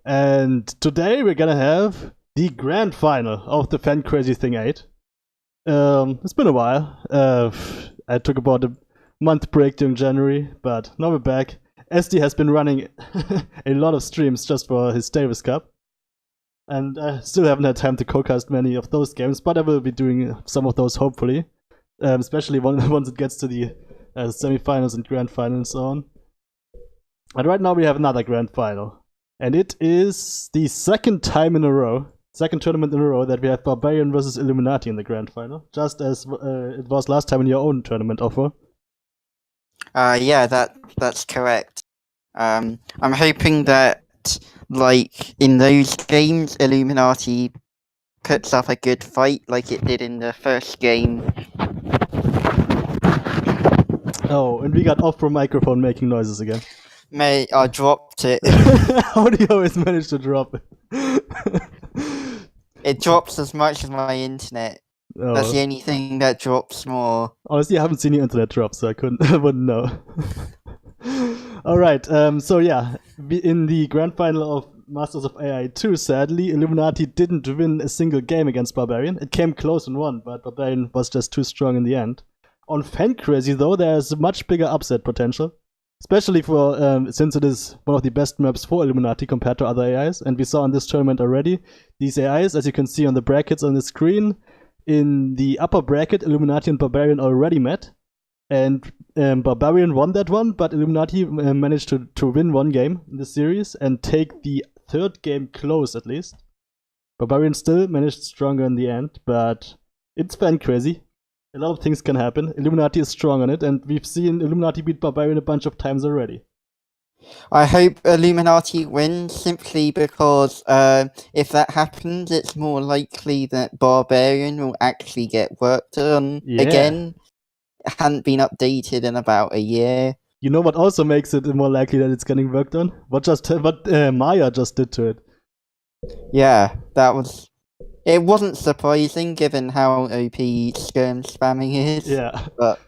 and today we're gonna have the grand final of the FCT8. It's been a while. I took about a month break during January, but now we're back. SD has been running a lot of streams just for his Davis Cup, and I still haven't had time to co-cast many of those games, but I will be doing some of those hopefully, especially once it gets to the semi-finals and grand finals and so on. And right now we have another grand final, and it is the second tournament in a row that we have Barbarian versus Illuminati in the grand final, just as it was last time in your own tournament, Offwo. Yeah, that's correct. I'm hoping that, like, in those games, Illuminati puts up a good fight like it did in the first game. Oh, and we got Offwo microphone making noises again. Mate, I dropped it. How do you always manage to drop it? It drops as much as my internet. Oh. That's the only thing that drops more. Honestly, I haven't seen your internet drop, so I wouldn't know. Alright, so yeah, in the grand final of Masters of AI 2, sadly, Illuminati didn't win a single game against Barbarian. It came close and won, but Barbarian was just too strong in the end. On FCT8, though, there's a much bigger upset potential. Especially for since it is one of the best maps for Illuminati compared to other AIs, and we saw in this tournament already, these AIs, as you can see on the brackets on the screen, in the upper bracket, Illuminati and Barbarian already met, and Barbarian won that one, but Illuminati managed to win one game in the series and take the third game close at least. Barbarian still managed stronger in the end, but it's fan crazy. A lot of things can happen. Illuminati is strong on it, and we've seen Illuminati beat Barbarian a bunch of times already. I hope Illuminati wins, simply because if that happens, it's more likely that Barbarian will actually get worked on again. It hadn't been updated in about a year. You know what also makes it more likely that it's getting worked on? What Maya just did to it. Yeah, it wasn't surprising given how OP skirm spamming is. Yeah. But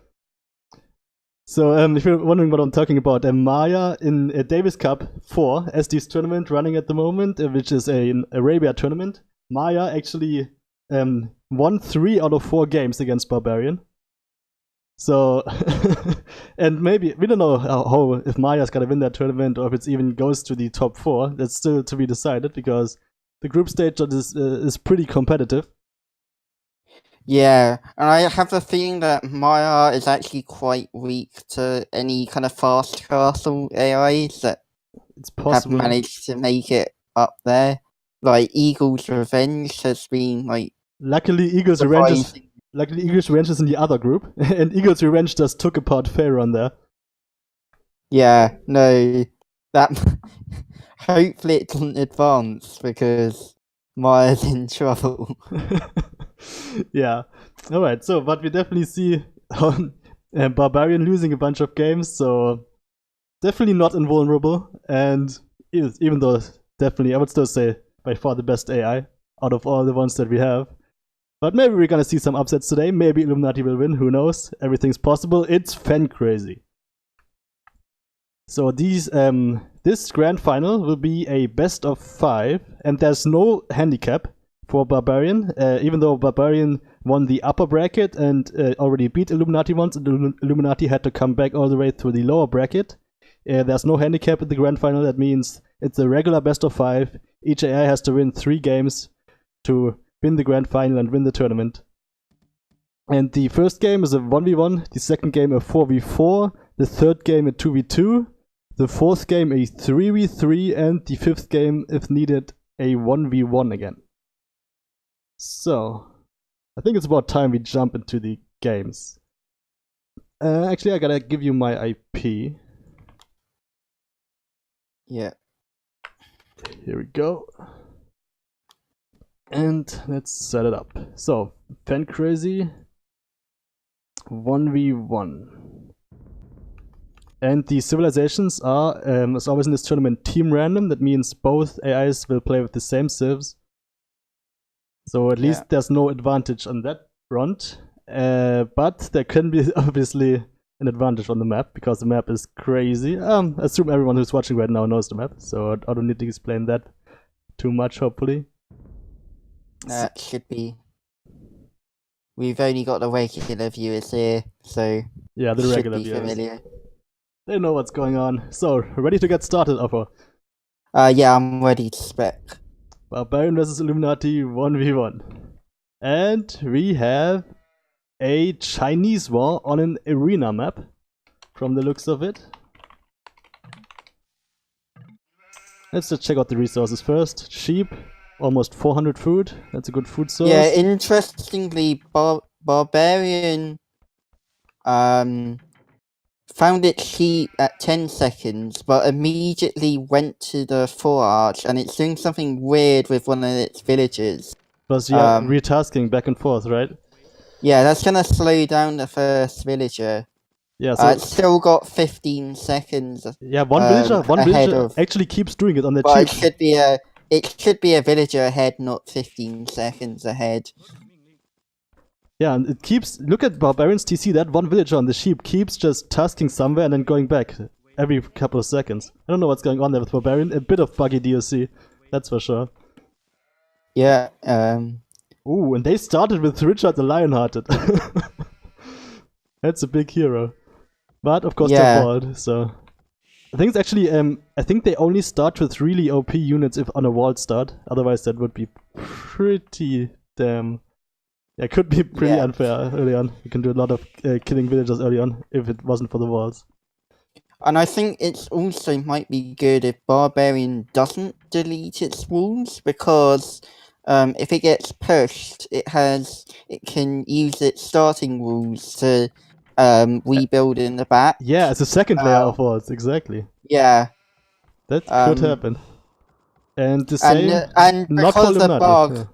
so if you're wondering what I'm talking about, Maya in a Davis Cup 4, SD's tournament running at the moment, which is an Arabia tournament, Maya actually won 3 out of 4 games against Barbarian. So, and maybe, we don't know how if Maya's gonna win that tournament or if it even goes to the top 4. That's still to be decided, because the group stage is pretty competitive. Yeah, and I have the feeling that Maya is actually quite weak to any kind of fast castle AIs that have managed to make it up there. Like, Eagle's Revenge has been, like... Luckily, Eagle's Revenge is in the other group, and Eagle's Revenge just took apart Pharaoh there. Yeah, no, that... Hopefully it doesn't advance, because Maya's in trouble. Yeah. Alright, so, but we definitely see Barbarian losing a bunch of games, so definitely not invulnerable, and even though definitely, I would still say, by far the best AI out of all the ones that we have. But maybe we're gonna see some upsets today, maybe Illuminati will win, who knows, everything's possible, it's fan crazy. So this grand final will be a best of 5, and there's no handicap for Barbarian, even though Barbarian won the upper bracket and already beat Illuminati once, and Illuminati had to come back all the way to the lower bracket. There's no handicap in the grand final, that means it's a regular best of 5. Each AI has to win 3 games to win the grand final and win the tournament. And the first game is a 1v1, the second game a 4v4, the third game a 2v2, the fourth game a 3v3, and the fifth game, if needed, a 1v1 again. So, I think it's about time we jump into the games. Actually, I gotta give you my IP. Yeah. Here we go. And let's set it up. So, fan crazy 1v1. And the civilizations are, as always in this tournament, team random. That means both AIs will play with the same civs. So at least there's no advantage on that front. But there can be obviously an advantage on the map, because the map is crazy. I assume everyone who's watching right now knows the map, so I don't need to explain that too much, hopefully. That should be. We've only got the regular viewers here, so yeah, the should regular be viewers. familiar. They know what's going on. So, ready to get started, Offwo? Yeah, I'm ready to spec. Barbarian vs Illuminati 1v1. And we have a Chinese war on an arena map, from the looks of it. Let's just check out the resources first. Sheep, almost 400 food. That's a good food source. Yeah, interestingly, Barbarian found its sheep at 10 seconds, but immediately went to the forge, and it's doing something weird with one of its villagers. Plus, yeah, retasking back and forth, right? Yeah, that's gonna slow down the first villager. Yeah, so it's still got 15 seconds. Yeah, one villager actually keeps doing it on the cheap. It should be a villager ahead, not 15 seconds ahead. Yeah, and it keeps... Look at Barbarian's TC, that one villager on the sheep keeps just tasking somewhere and then going back every couple of seconds. I don't know what's going on there with Barbarian. A bit of buggy DOC, that's for sure. Yeah, Ooh, and they started with Richard the Lionhearted. That's a big hero. But, of course, they're walled, so... I think it's actually... I think they only start with really OP units if on a walled start. Otherwise, that would be pretty damn... Yeah, it could be pretty unfair early on. You can do a lot of killing villagers early on if it wasn't for the walls. And I think it also might be good if Barbarian doesn't delete its walls, because if it gets pushed, it can use its starting walls to rebuild in the back. Yeah, it's a second layer of walls, exactly. Yeah. That could happen. And the same... And not because the bug... Yeah.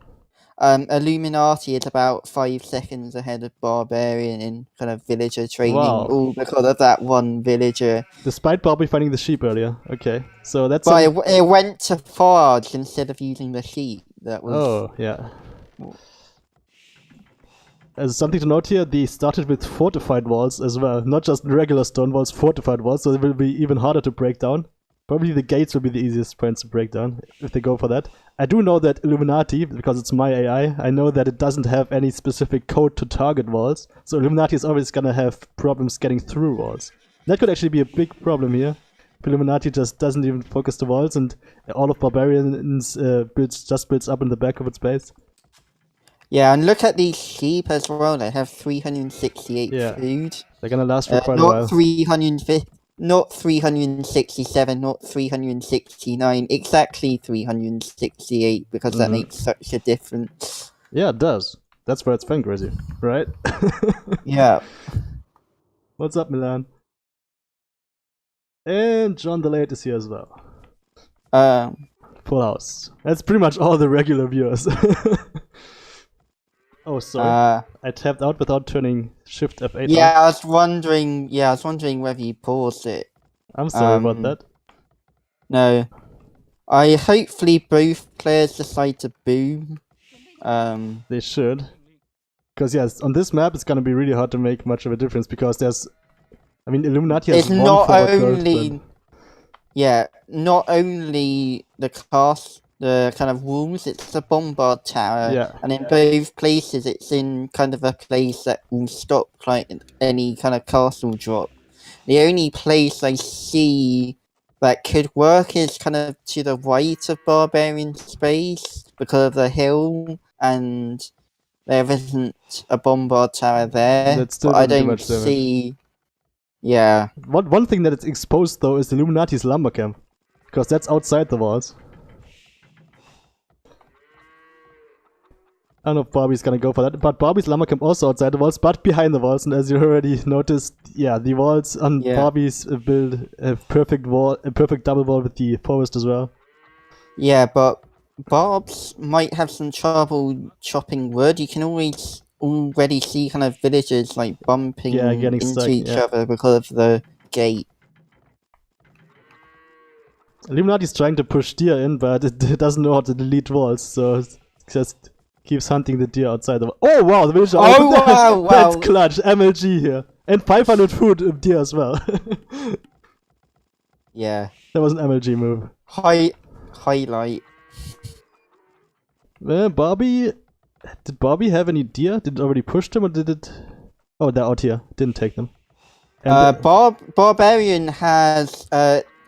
Illuminati is about 5 seconds ahead of Barbarian in kind of villager training, all because of that one villager. Despite Barbie finding the sheep earlier. Okay, so that's... But it went to forge instead of using the sheep. That was... Oh, yeah. As something to note here, they started with fortified walls as well. Not just regular stone walls, fortified walls, so it will be even harder to break down. Probably the gates will be the easiest points to break down, if they go for that. I do know that Illuminati, because it's my AI, I know that it doesn't have any specific code to target walls, so Illuminati is always gonna have problems getting through walls. That could actually be a big problem here. If Illuminati just doesn't even focus the walls and all of Barbarian's builds up in the back of its base. Yeah, and look at these sheep as well, they have 368 food. They're gonna last for quite a while. Not 350. Not 367, not 369, exactly 368, because that makes such a difference. Yeah, it does. That's where it's fun crazy, right? Yeah. What's up, Milan? And John the Late is here as well. Full house. That's pretty much all the regular viewers. Oh, sorry. I tapped out without turning Shift F8 on. I was wondering whether you paused it. I'm sorry about that. No. Hopefully both players decide to boom. They should. Because, yes, on this map it's gonna be really hard to make much of a difference, because there's... I mean, Illuminati has one forward curve, not only the cast... the kind of walls, it's the bombard tower, and in both places it's in kind of a place that will stop like any kind of castle drop. The only place I see that could work is kind of to the right of Barbarian space because of the hill, and there isn't a bombard tower there. But I don't see... Yeah. One thing that is exposed though is Illuminati's lumber camp, because that's outside the walls. I don't know if Barbie's gonna go for that, but Barbie's lumber camp also outside the walls, but behind the walls, and as you already noticed, the walls on Barbie's build have a perfect double wall with the forest as well. Yeah, but Barb's might have some trouble chopping wood. You can already see kind of villagers like bumping into each other because of the gate. Illuminati's trying to push deer in, but it doesn't know how to delete walls, so it's just keeps hunting the deer outside the... Oh wow, the villager! Oh wow! That's clutch, MLG here. And 500 food of deer as well. Yeah. That was an MLG move. Highlight. Barbie... Did Barbie have any deer? Did it already push them or did it... Oh, they're out here. Didn't take them. And Barbarian has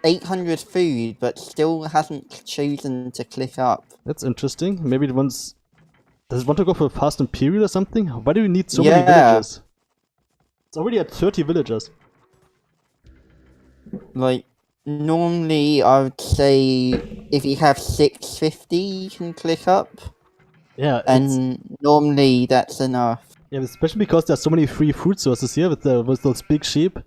800 food, but still hasn't chosen to click up. That's interesting. Maybe it wants... Does it want to go for a fast Imperial or something? Why do we need so many villagers? It's already at 30 villagers. Like, normally I would say if you have 650, you can click up. Yeah, and normally that's enough. Yeah, especially because there's so many free food sources here with those big sheep.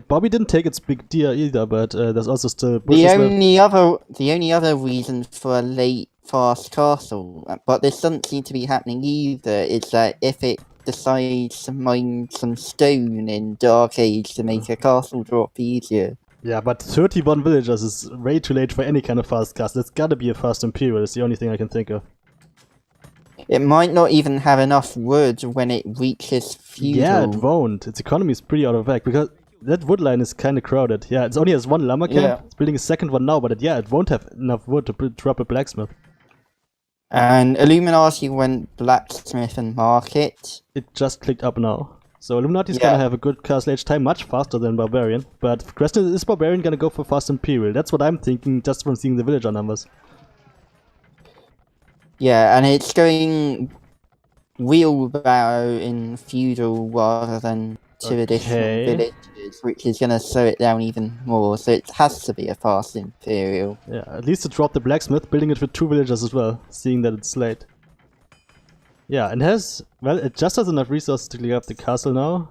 Bobby didn't take its big deer either, but there's also still bushes the only other reason for a late fast castle, but this doesn't seem to be happening either, is that if it decides to mine some stone in Dark Age to make a castle drop easier. Yeah, but 31 villagers is way too late for any kind of fast castle. It's gotta be a fast Imperial, it's the only thing I can think of. It might not even have enough wood when it reaches feudal. Yeah, it won't. Its economy is pretty out of whack, because that wood line is kinda crowded. Yeah, it only has one llama camp. Yeah. It's building a second one now, but it won't have enough wood to drop a blacksmith. And Illuminati went blacksmith and market. It just clicked up now. So Illuminati's gonna have a good castle age time, much faster than Barbarian. But the question is Barbarian gonna go for fast Imperial? That's what I'm thinking just from seeing the villager numbers. Yeah, and it's going wheelbarrow in feudal rather than two additional villages, which is going to slow it down even more, so it has to be a fast Imperial. Yeah, at least to drop the blacksmith, building it with 2 villagers as well, seeing that it's late. Yeah, and it just has enough resources to clear up the castle now,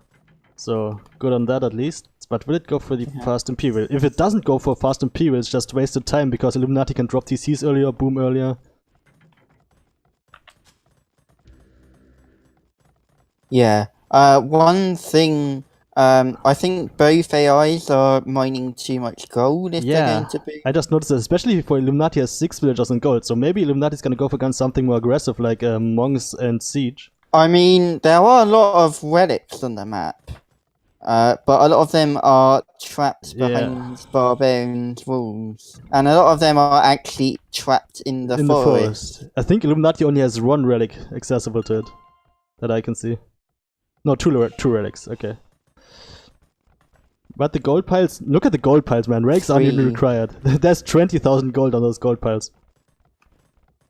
so good on that at least. But will it go for the fast Imperial? If it doesn't go for fast Imperial, it's just wasted time, because Illuminati can drop TCs earlier, boom earlier. Yeah. One thing, I think both AIs are mining too much gold if they're going to be. I just noticed that, especially for Illuminati has 6 villagers in gold, so maybe Illuminati's gonna go for something more aggressive like Monks and Siege. I mean, there are a lot of relics on the map, but a lot of them are trapped behind Barbarian's walls, and a lot of them are actually trapped in the forest. I think Illuminati only has 1 relic accessible to it, that I can see. No, two relics, okay. But the gold piles, look at the gold piles, man. Relics aren't even required. There's 20,000 gold on those gold piles.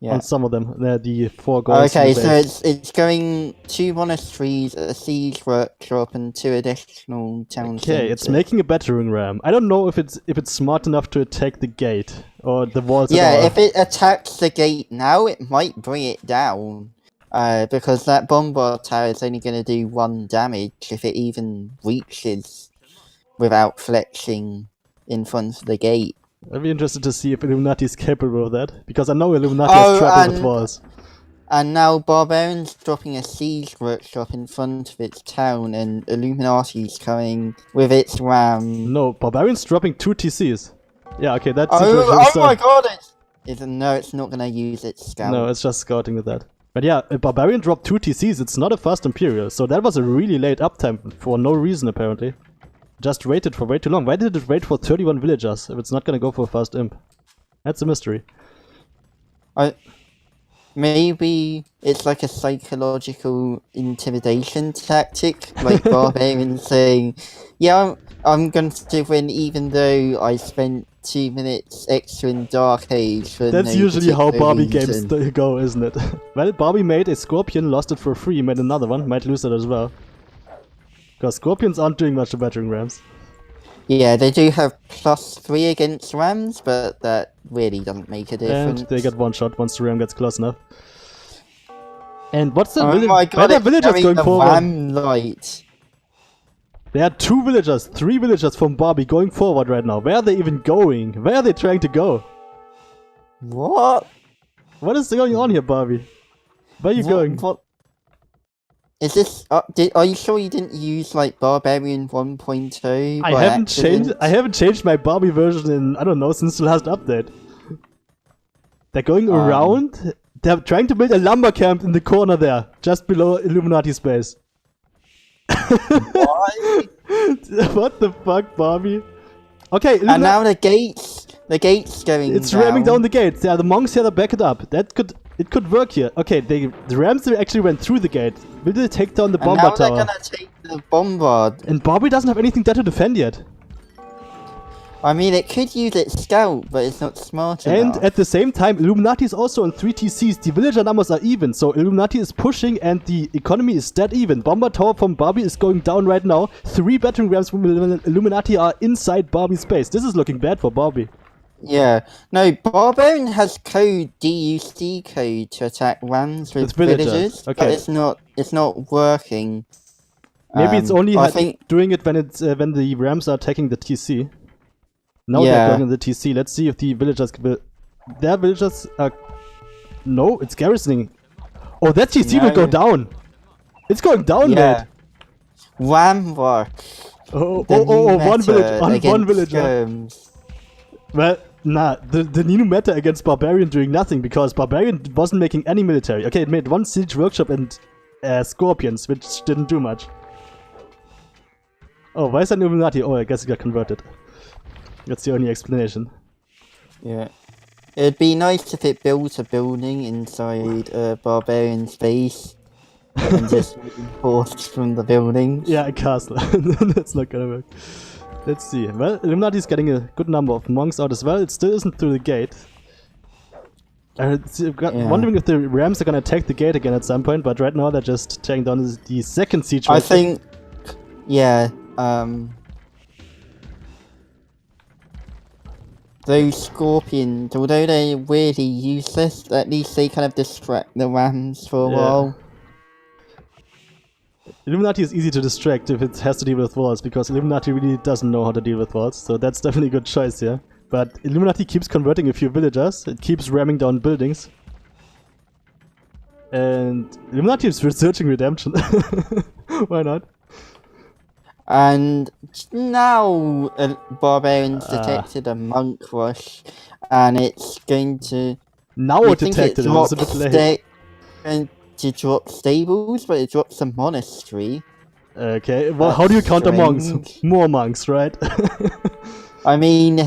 Yeah. On some of them, they're the 4 gold. Okay, so it's going 2 monasteries, a siege workshop, and 2 additional town centers. Okay, it's making a battering ram. I don't know if it's smart enough to attack the gate or the walls. Yeah, if it attacks the gate now, it might bring it down. Because that bombard tower is only going to do 1 damage if it even reaches without flexing in front of the gate. I'd be interested to see if Illuminati is capable of that, because I know Illuminati has trouble with walls. And now Barbarian's dropping a siege workshop in front of its town, and Illuminati's coming with its ram. No, Barbarian's dropping 2 TCs. Yeah, okay, that's... Oh my god! No, it's not going to use its scout. No, it's just scouting with that. But yeah, Barbarian dropped 2 TCs, it's not a fast Imperial, so that was a really late uptime for no reason apparently. Just waited for way too long. Why did it wait for 31 villagers if it's not gonna go for a fast imp? That's a mystery. Maybe it's like a psychological intimidation tactic, like Barbarian saying, yeah, I'm going to win even though I spent 2 minutes extra in Dark Age for That's usually how Barbie games go, isn't it? Well, Barbie made a Scorpion, lost it for free, made another one, might lose it as well. Because Scorpions aren't doing much to battering rams. Yeah, they do have +3 against rams, but that really doesn't make a difference. And they get 1 shot once the ram gets close enough. And what's the villagers going forward? Ram light. There are 2 villagers, 3 villagers from Barbie going forward right now. Where are they even going? Where are they trying to go? What? What is going on here, Barbie? Where are you going? What? Is this? Are you sure you didn't use like Barbarian 1.2? I haven't changed my Barbie version in, I don't know, since the last update. They're going around. They're trying to build a lumber camp in the corner there, just below Illuminati space. Why? What the fuck, Barbie? Okay, and now the gate's going. It's ramming down the gates. Yeah, the monks here to back it up. That could it could work here. Okay, the Rams actually went through the gate. Will they take down the And bomber now tower? they're gonna take the bombard. And Barbie doesn't have anything there to defend yet. I mean, it could use its scout, but it's not smart enough. And at the same time, Illuminati is also on 3 TCs. The villager numbers are even, so Illuminati is pushing and the economy is dead even. Bomber tower from Barbie is going down right now. 3 battering rams from Illuminati are inside Barbie's base. This is looking bad for Barbie. Yeah. No, Barbarian has code, DUC code, to attack rams with villagers. Okay. But it's not working. Maybe it's only I think doing it when when the rams are attacking the TC. Now they're going in the TC. Let's see if the villagers will... Their villagers are... No, it's garrisoning. Oh, that TC will go down. It's going down, mate. Ram work. One villager. Skirms. Well, nah, the new meta against Barbarian doing nothing, because Barbarian wasn't making any military. Okay, it made 1 siege workshop and scorpions, which didn't do much. Oh, why is that Illuminati? Oh, I guess it got converted. That's the only explanation. Yeah. It'd be nice if it built a building inside Barbarian space and just reinforced from the buildings. Yeah, a castle. That's not gonna work. Let's see. Well, Illuminati is getting a good number of monks out as well. It still isn't through the gate. Wondering if the rams are gonna attack the gate again at some point, but right now they're just tearing down the second siege. I think, yeah, those scorpions, although they're really useless, at least they kind of distract the rams for a while. Illuminati is easy to distract if it has to deal with walls, because Illuminati really doesn't know how to deal with walls, so that's definitely a good choice here. But Illuminati keeps converting a few villagers, it keeps ramming down buildings. And Illuminati is researching redemption. Why not? And now Barbarians detected a monk rush, and it's going to... Now it detected it, it's a bit late. Going to drop stables, but it drops a monastery. Okay, well, how do you counter monks? More monks, right? I mean,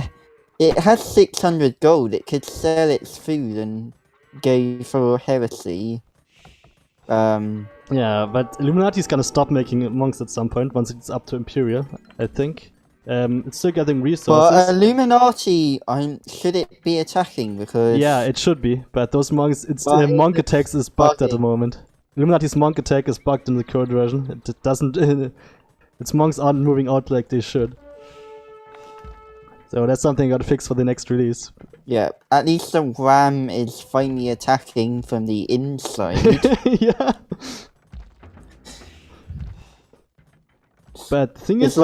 it has 600 gold, it could sell its food and go for heresy. Yeah, but Illuminati is gonna stop making monks at some point once it's up to Imperial, I think. It's still getting resources. But Illuminati, should it be attacking? Because yeah, it should be. But those monks, monk attacks is bugged at the moment. Illuminati's monk attack is bugged in the current version. It doesn't. Its monks aren't moving out like they should. So that's something I gotta fix for the next release. Yeah, at least the ram is finally attacking from the inside. Yeah. But the thing is,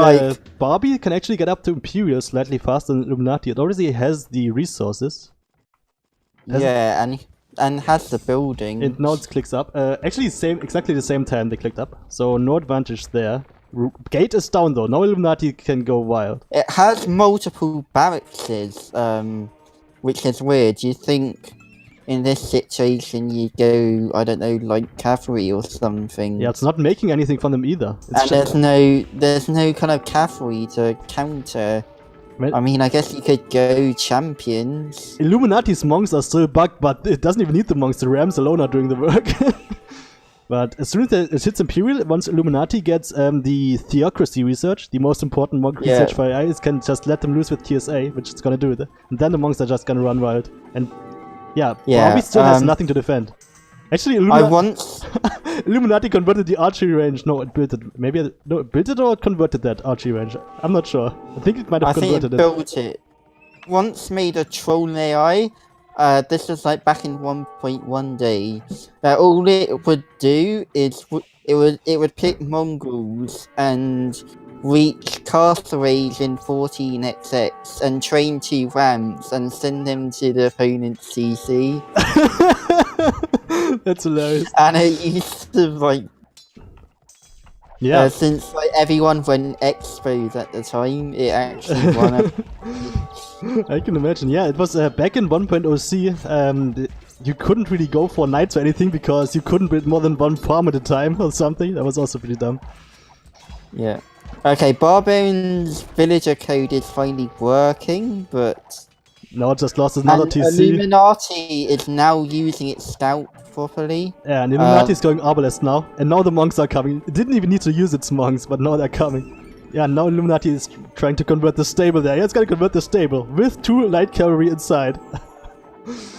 Barbie can actually get up to Imperial slightly faster than Illuminati. It already has the resources. Yeah, and has the building. And now it clicks up. Actually, exactly the same time they clicked up. So no advantage there. Gate is down though. Now Illuminati can go wild. It has multiple barracks, which is weird. You think in this situation you go, I don't know, like cavalry or something. Yeah, it's not making anything from them either. And there's no kind of cavalry to counter. I mean, I guess you could go champions. Illuminati's monks are still bugged, but it doesn't even need the monks. The rams alone are doing the work. But as soon as it hits Imperial, once Illuminati gets the Theocracy research, the most important monk research for AI, it can just let them loose with TSA, which it's gonna do. And then the monks are just gonna run wild. And Barbie still has nothing to defend. Actually, Illuminati converted the archery range. No, it built it. It built it or it converted that archery range. I'm not sure. I think it might have converted it. I think it built it. Once made a troll AI. This was like back in 1.1 day. All it would do is it would pick Mongols and reach castle age in 14xx and train 2 rams and send them to the opponent's CC. That's hilarious. And it used to like since like everyone went expos at the time, it actually won. I can imagine. Yeah, it was back in 1.0c. You couldn't really go for knights or anything because you couldn't build more than 1 farm at a time or something. That was also pretty dumb. Yeah. Okay, Barbarian's villager code is finally working, but Now it just lost another And TC. Illuminati is now using its scout properly. Yeah, and Illuminati is going Arbalest now. And now the monks are coming. It didn't even need to use its monks, but now they're coming. Yeah, now Illuminati is trying to convert the stable there. Yeah, it's gonna convert the stable with 2 light cavalry inside.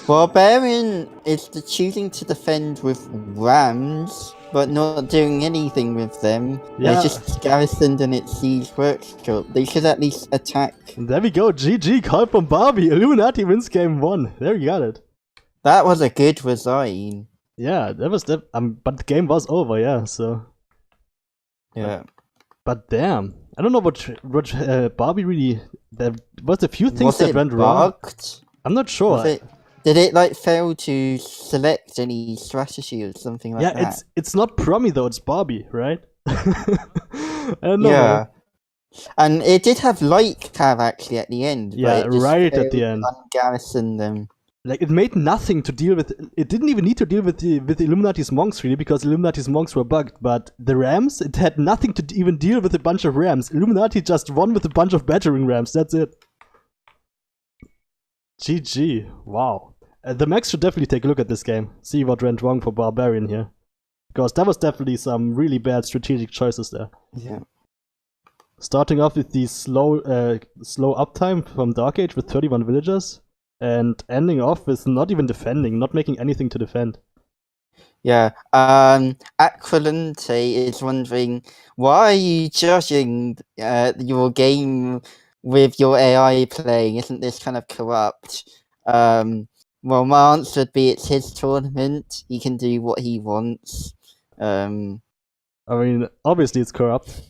Barbarian is choosing to defend with rams, but not doing anything with them. Yeah. They're just garrisoned in its siege workshop. They should at least attack. And there we go, GG, call from Barbie. Illuminati wins game 1. There you got it. That was a good resign. Yeah, that was but the game was over, yeah, so. Yeah. But damn, I don't know what Barbie really. There was a few things that went wrong. I'm not sure. Did it fail to select any strategy or something like that? Yeah, it's not Promi though, it's Barbie, right? I don't know. Yeah. And it did have light cav actually at the end. Yeah, but it just right at the end. Ungarrison them. Like, it made nothing to deal with. It didn't even need to deal with the Illuminati's monks, really, because Illuminati's monks were bugged. But the rams, it had nothing to even deal with a bunch of rams. Illuminati just won with a bunch of battering rams, that's it. GG. Wow. The Max should definitely take a look at this game. See what went wrong for Barbarian here. Because there was definitely some really bad strategic choices there. Yeah. Starting off with the slow uptime from Dark Age with 31 villagers. And ending off with not even defending, not making anything to defend. Yeah, Aquilante is wondering, why are you judging your game with your AI playing? Isn't this kind of corrupt? Well, my answer would be it's his tournament. He can do what he wants. I mean, obviously it's corrupt.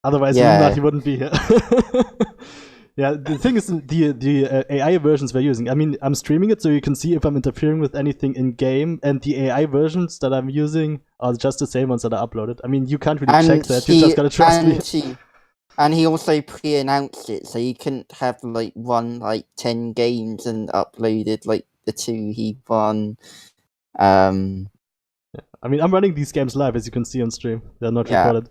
Otherwise, Illuminati wouldn't be here. Yeah, the thing is, the AI versions we're using, I mean, I'm streaming it so you can see if I'm interfering with anything in-game, and the AI versions that I'm using are just the same ones that are uploaded. I mean, you can't really check that, you just gotta trust me. And he also pre-announced it, so you couldn't have, won, 10 games and uploaded, the 2 he won. Yeah. I mean, I'm running these games live, as you can see on stream. They're not recorded.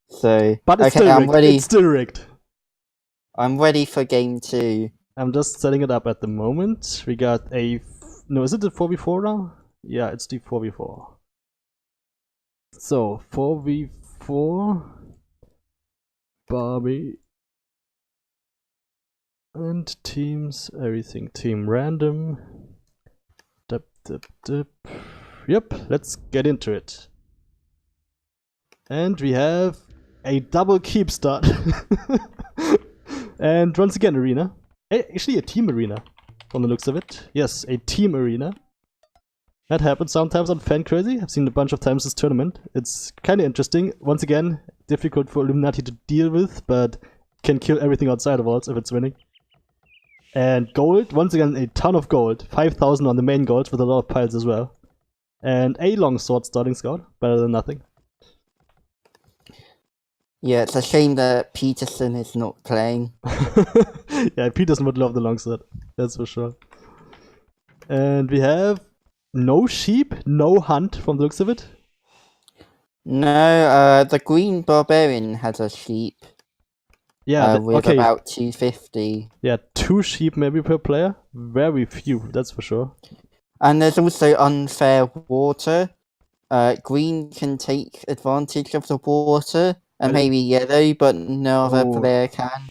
So, but it's still rigged. It's still rigged. I'm ready for game 2. I'm just setting it up at the moment. We got no, is it the 4v4 now? Yeah, it's the 4v4. So, 4v4. Barbie. And teams, everything. Team random. Yep, let's get into it. And we have a double keep start. And once again, arena. Actually, a team arena, from the looks of it. Yes, a team arena. That happens sometimes on Fan Crazy. I've seen it a bunch of times this tournament. It's kind of interesting. Once again, difficult for Illuminati to deal with, but can kill everything outside of walls if it's winning. And gold, once again, a ton of gold. 5,000 on the main gold with a lot of piles as well. And a longsword starting scout, better than nothing. Yeah, it's a shame that Peterson is not playing. Yeah, Peterson would love the longsword, that's for sure. And we have no sheep, no hunt from the looks of it. No, the green barbarian has a sheep. Yeah, with about 250. Yeah, 2 sheep maybe per player. Very few, that's for sure. And there's also unfair water. Green can take advantage of the water. And maybe yellow, but no other player can.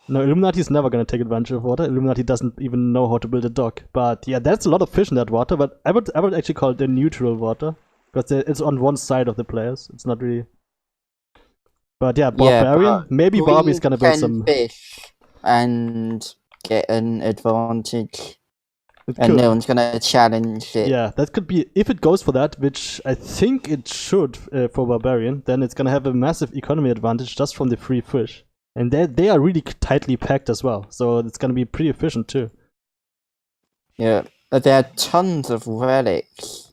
No, Illuminati is never going to take advantage of water. Illuminati doesn't even know how to build a dock. But yeah, that's a lot of fish in that water, but I would actually call it the neutral water. Because it's on one side of the players. It's not really... But yeah, Barbarian. Maybe Barbie's going to build some... fish and get an advantage. And no one's gonna challenge it. Yeah, that could be, if it goes for that, which I think it should for Barbarian, then it's gonna have a massive economy advantage just from the free fish. And they are really tightly packed as well, so it's gonna be pretty efficient too. Yeah, but there are tons of relics.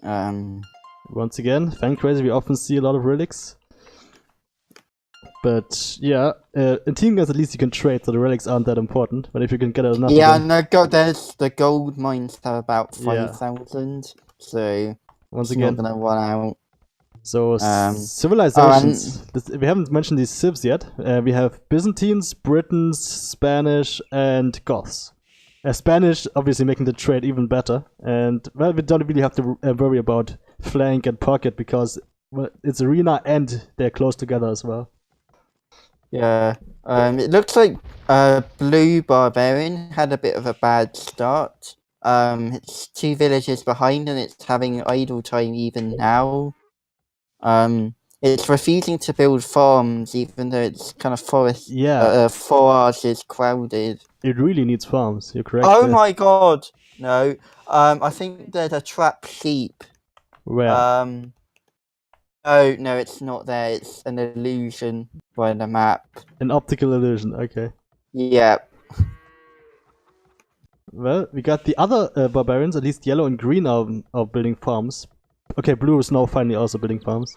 Once again, Fan Crazy, we often see a lot of relics. But yeah, in team guns at least you can trade, so the relics aren't that important. But if you can get enough, and the gold mines have about 5,000, so once again, not gonna run out. So civilizations. We haven't mentioned these civs yet. We have Byzantines, Britons, Spanish, and Goths. Spanish obviously making the trade even better, and well, we don't really have to worry about flank and pocket because it's arena and they're close together as well. Yeah. It looks like Blue Barbarian had a bit of a bad start. It's 2 villages behind and it's having idle time even now. It's refusing to build farms even though it's kind of forest. Yeah. Forest is crowded. It really needs farms. You're correct. Oh my god! No. I think there's a trap sheep. Where? Oh no, it's not there. It's an illusion by the map. An optical illusion. Okay. Yeah. Well, we got the other barbarians, at least yellow and green are building farms. Okay, blue is now finally also building farms.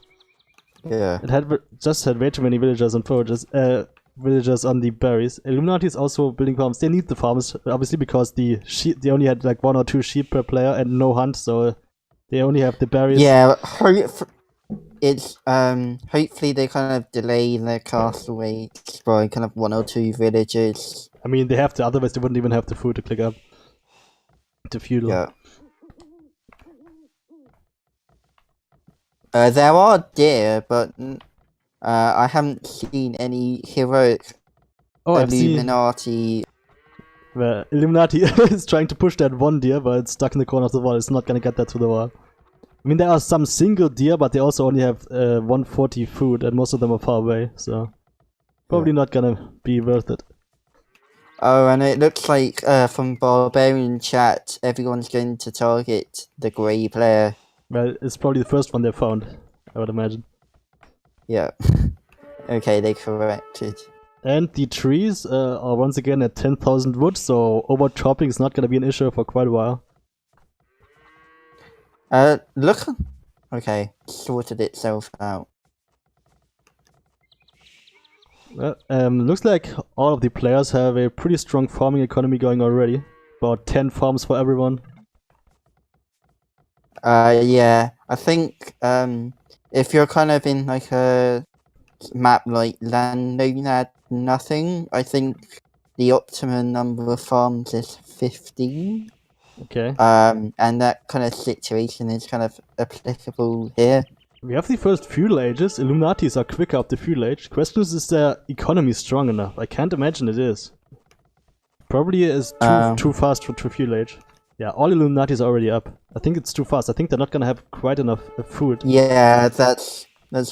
Yeah. It just had way too many villagers and foragers, villagers on the berries. Illuminati is also building farms. They need the farms, obviously, because the sheep, they only had like 1 or 2 sheep per player and no hunt, so they only have the berries. Yeah, it's hopefully they kind of delay their castle weights by kind of 1 or 2 villages. I mean, they have to, otherwise they wouldn't even have the food to click up to feudal. Yeah. There are deer, but I haven't seen any heroic Illuminati. Well, Illuminati is trying to push that 1 deer, but it's stuck in the corner of the wall. It's not gonna get that to the wall. I mean, there are some single deer, but they also only have 140 food, and most of them are far away, so probably not gonna be worth it. Oh, and it looks like from Barbarian chat, everyone's going to target the grey player. Well, it's probably the first one they found, I would imagine. Yeah. Okay, they corrected. And the trees are once again at 10,000 wood, so overchopping is not going to be an issue for quite a while. Look. Okay, sorted itself out. Well, looks like all of the players have a pretty strong farming economy going already. About 10 farms for everyone. Yeah, I think if you're kind of in like a map like Landowner Nothing, I think the optimum number of farms is 15. Okay. And that kind of situation is kind of applicable here. We have the first feudal ages. Illuminatis are quicker up the feudal age. Question is their economy strong enough? I can't imagine it is. Probably is too fast for feudal age. Yeah, all Illuminatis are already up. I think it's too fast. I think they're not gonna have quite enough food. Yeah, that's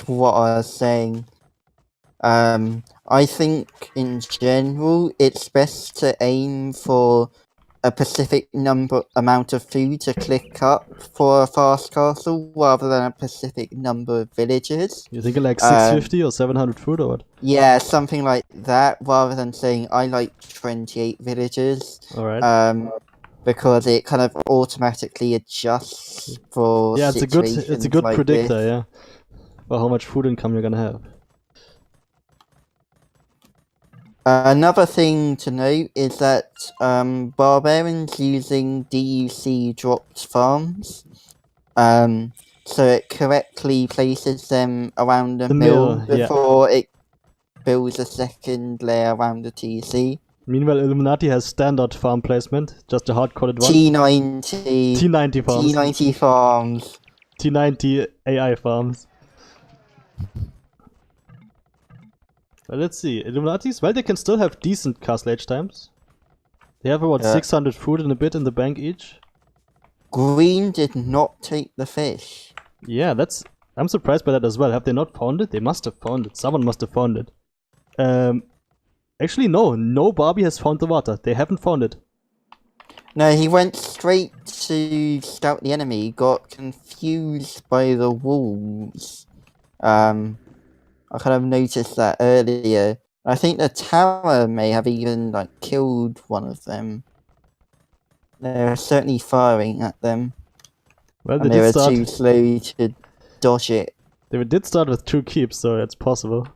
what I was saying. I think in general it's best to aim for a specific amount of food to click up for a fast castle rather than a specific number of villages. You thinking like 650 or 700 food or what? Yeah, something like that, rather than saying I like 28 villages. Alright. Because it kind of automatically adjusts for situations it's a good like predictor, this. yeah. For how much food income you're gonna have. Another thing to note is that Barbarian's using DUC dropped farms, so it correctly places them around the mill before it builds a second layer around the TC. Meanwhile, Illuminati has standard farm placement, just a hard-coded one. T90 farms. T90 farms. T90 AI farms. Well, let's see. Illuminatis, well, they can still have decent castle age times. They have about 600 food and a bit in the bank each. Green did not take the fish. Yeah, I'm surprised by that as well. Have they not found it? They must have found it. Someone must have found it. Actually, no Barbie has found the water. They haven't found it. No, he went straight to scout the enemy, got confused by the walls. I kind of noticed that earlier. I think the tower may have even like killed one of them. They're certainly firing at them. Well, they were too slow to dodge it. They did start with 2 keeps, so it's possible.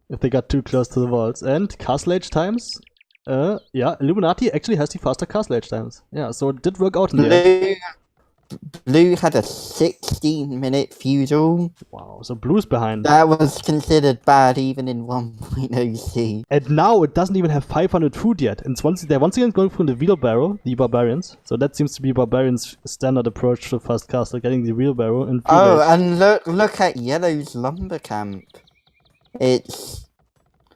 If they got too close to the walls. And castle age times? Yeah, Illuminati actually has the faster castle age times. Yeah, so it did work out in the end. Blue had a 16-minute feudal. Wow, so Blue's behind. That was considered bad even in 1.0c. And now it doesn't even have 500 food yet. And they're once again going for the wheelbarrow, the Barbarians. So that seems to be Barbarians' standard approach to Fast Castle, getting the wheelbarrow. And and look at Yellow's lumber camp.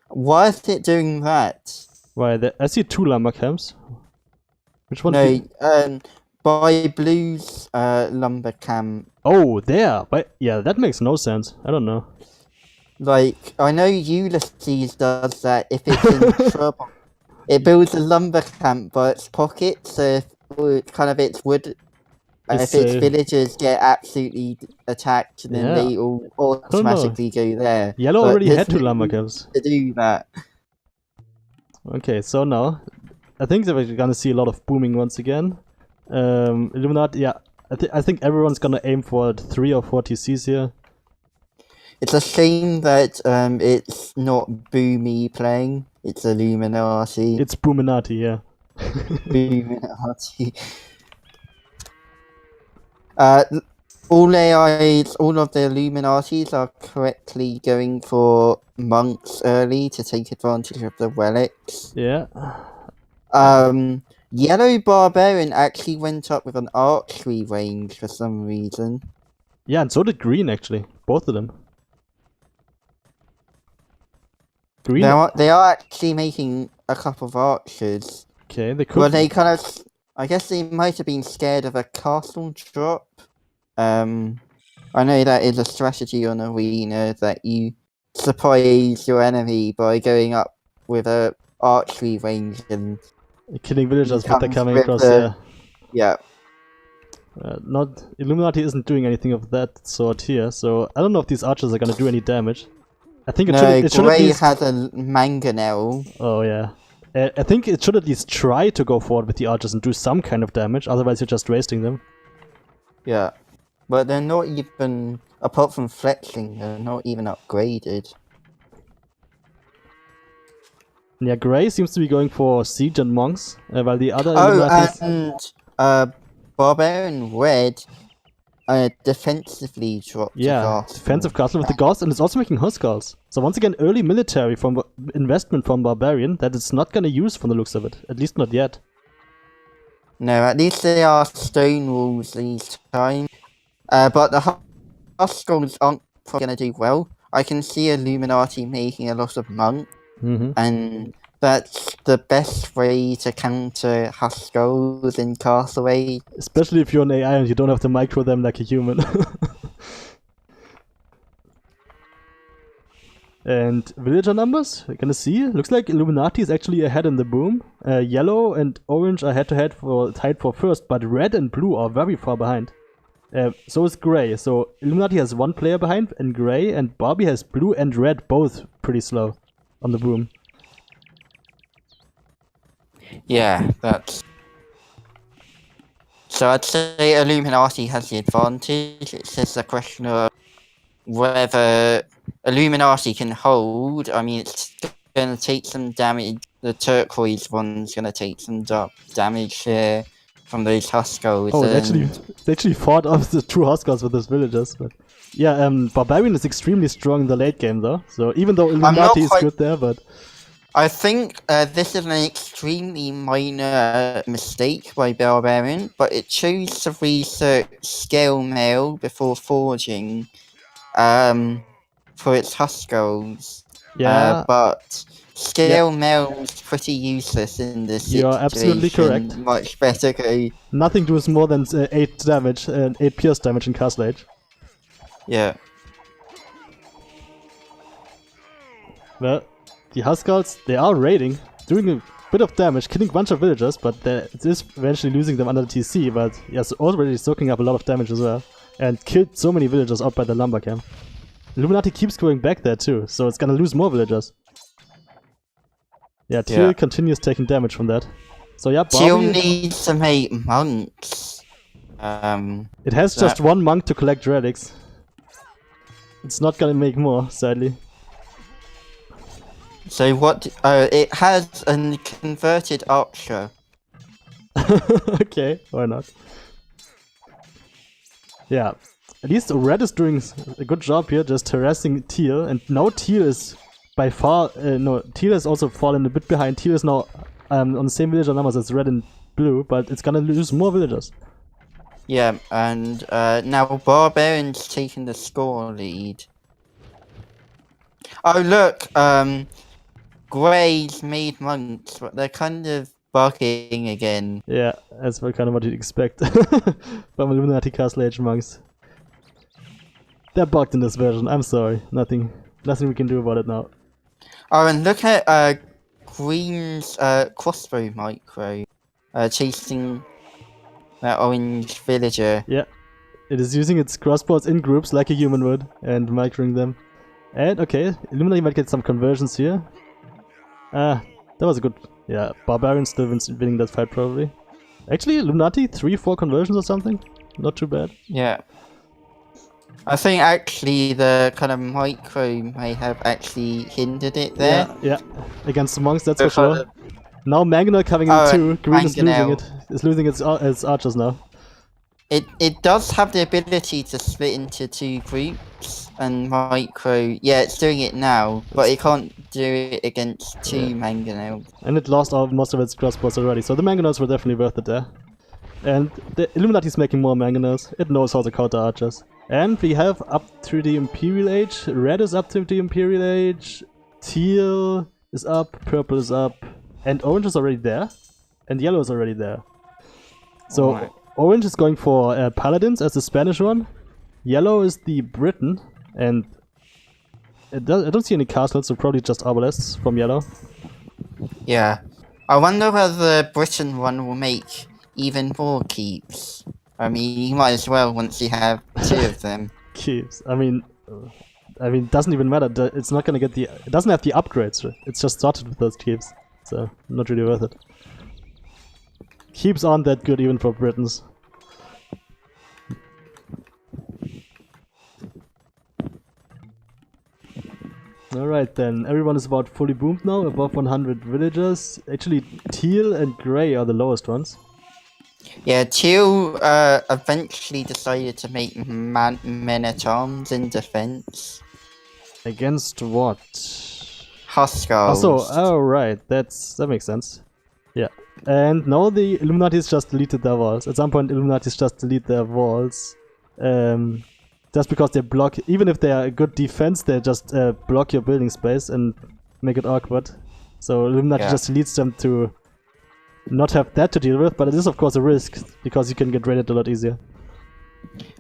Why is it doing that? Why, I see 2 lumber camps. Which one? No, by Blue's lumber camp. Oh, there! Yeah, that makes no sense. I don't know. Like, I know Ulysses does that if it's in trouble. It builds a lumber camp by its pockets, so its wood. If its villagers get absolutely attacked, then they all automatically go there. Yellow already had 2 lumber camps. To do that. Okay, so now, I think that we're gonna see a lot of booming once again. Illuminati, yeah, I think everyone's gonna aim for 3 or 4 TCs here. It's a shame that it's not Boomy playing, it's Illuminati. It's Boominati, yeah. Boominati. All AIs, all of the Illuminatis are correctly going for monks early to take advantage of the relics. Yeah. Yellow Barbarian actually went up with an archery range for some reason. Yeah, and so did Green actually. Both of them. Green. They are actually making a couple of archers. Okay, they could. Well, they kind of. I guess they might have been scared of a castle drop. I know that is a strategy on Arena that you surprise your enemy by going up with a archery range and killing villagers, but they're coming across. Yeah. Not Illuminati isn't doing anything of that sort here, so I don't know if these archers are gonna do any damage. I think it should Gray at least... has a mangonel. Oh yeah. I think it should at least try to go forward with the archers and do some kind of damage, otherwise you're just wasting them. Yeah. But they're not even, apart from flexing, they're not even upgraded. Yeah, Grey seems to be going for siege and monks, while the other Illuminatis... and Barbarian Red defensively dropped the castle. Defensive castle with the ghost, and it's also making Huskals. So once again, early military from investment from Barbarian that it's not gonna use from the looks of it, at least not yet. No, at least they are stone walls these times. But the Huskals aren't probably gonna do well. I can see Illuminati making a lot of monks. And that's the best way to counter Huskals in Castaway. Especially if you're an AI and you don't have to micro them like a human. And villager numbers, we're gonna see. Looks like Illuminati is actually ahead in the boom. Yellow and orange are head-to-head tied for first, but red and blue are very far behind. So is Grey. So Illuminati has 1 player behind and Grey, and Barbie has blue and red both pretty slow on the boom. Yeah, that's... So I'd say Illuminati has the advantage. It's just a question of whether Illuminati can hold. I mean, it's going to take some damage. The turquoise one's going to take some damage here from those Huskals. Oh, they actually fought off the true Huskals with those villagers. But yeah, Barbarian is extremely strong in the late game though. So even though Illuminati is good there, but... I think this is an extremely minor mistake by Barbarian, but it chose to research scale mail before forging for its Huskals. Yeah. But scale mail is pretty useless in this situation. You're absolutely correct. Much better go... Nothing does more than 8 damage, 8 pierce damage in Castle Age. Yeah. Well, the Huskals, they are raiding, doing a bit of damage, killing a bunch of villagers, but it is eventually losing them under the TC, but yes, already soaking up a lot of damage as well. And killed so many villagers out by the lumber camp. Illuminati keeps going back there too, so it's gonna lose more villagers. Yeah, Teal continues taking damage from that. So yeah, Teal needs to make monks. It has just 1 monk to collect relics. It's not gonna make more, sadly. So what? It has a converted archer. Okay, why not? Yeah, at least red is doing a good job here, just harassing teal, and now teal is by far, no, teal has also fallen a bit behind. Teal is now on the same villager numbers as red and blue, but it's gonna lose more villagers. Yeah, and now Barbarian's taking the score lead. Oh look, Grey's made monks, but they're kind of bugging again. Yeah, that's kind of what you'd expect from Illuminati Castle Age monks. They're bugged in this version, I'm sorry. Nothing we can do about it now. Oh, and look at Green's crossbow micro chasing that orange villager. Yeah, it is using its crossbows in groups like a human would and microing them. And okay, Illuminati might get some conversions here. That was a good... Yeah, Barbarian still winning that fight probably. Actually, Illuminati, 3-4 conversions or something? Not too bad. Yeah. I think actually the kind of micro may have actually hindered it there. Yeah. Against the monks, that's for sure. Now Mangonel coming in too. Green is losing it. It's losing its archers now. It does have the ability to split into 2 groups, and micro, yeah, it's doing it now, but it can't do it against 2 Mangonels. And it lost most of its crossbows already, so the Mangonels were definitely worth it there. And the Illuminati's making more Mangonels. It knows how to counter archers. And we have up to the Imperial Age. Red is up to the Imperial Age. Teal is up. Purple is up. And orange is already there. And yellow is already there. So orange is going for Paladins as the Spanish one. Yellow is the Briton. And I don't see any castles, so probably just obelisks from yellow. Yeah. I wonder whether the Britain one will make even more keeps. I mean, you might as well once you have 2 of them. Keeps. I mean, it doesn't even matter. It's not gonna get the... It doesn't have the upgrades. It's just started with those keeps. So, not really worth it. Keeps aren't that good even for Britons. Alright then, everyone is about fully boomed now, above 100 villagers. Actually, Teal and Grey are the lowest ones. Yeah, Teal eventually decided to make men-at-arms in defense. Against what? Huskars. Oh right, that makes sense. Yeah. And now the Illuminatis just deleted their walls. At some point Illuminatis just delete their walls. Just because they block, even if they are a good defense, they just block your building space and make it awkward. So Illuminati just deletes them to not have that to deal with, but it is of course a risk, because you can get raided a lot easier.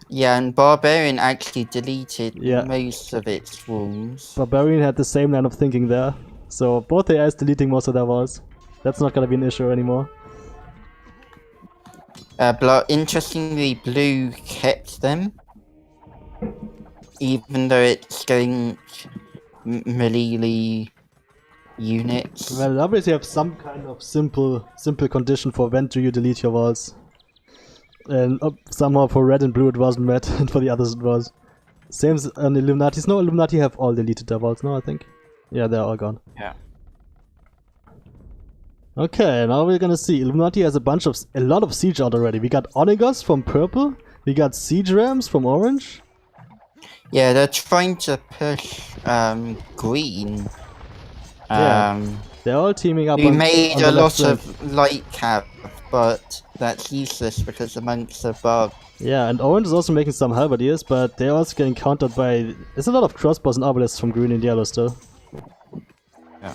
Yeah, and Barbarian actually deleted most of its walls. Barbarian had the same line of thinking there, so both AIs deleting most of their walls. That's not gonna be an issue anymore. Interestingly, Blue kept them, even though it's going melee units. Well, obviously you have some kind of simple condition for when do you delete your walls. And somehow for red and blue it wasn't met, and for the others it was. Same as on Illuminatis. No, Illuminati have all deleted their walls now, I think. Yeah, they're all gone. Yeah. Okay, now we're gonna see. Illuminati has a lot of siege out already. We got Onagers from purple, we got siege rams from orange. Yeah, they're trying to push green. They're all teaming up. We made a lot of light cap, but that's useless because the monks are bugged. Yeah, and orange is also making some halberdiers, but they're also getting countered by... There's a lot of crossbows and obelisks from green and yellow still. Yeah.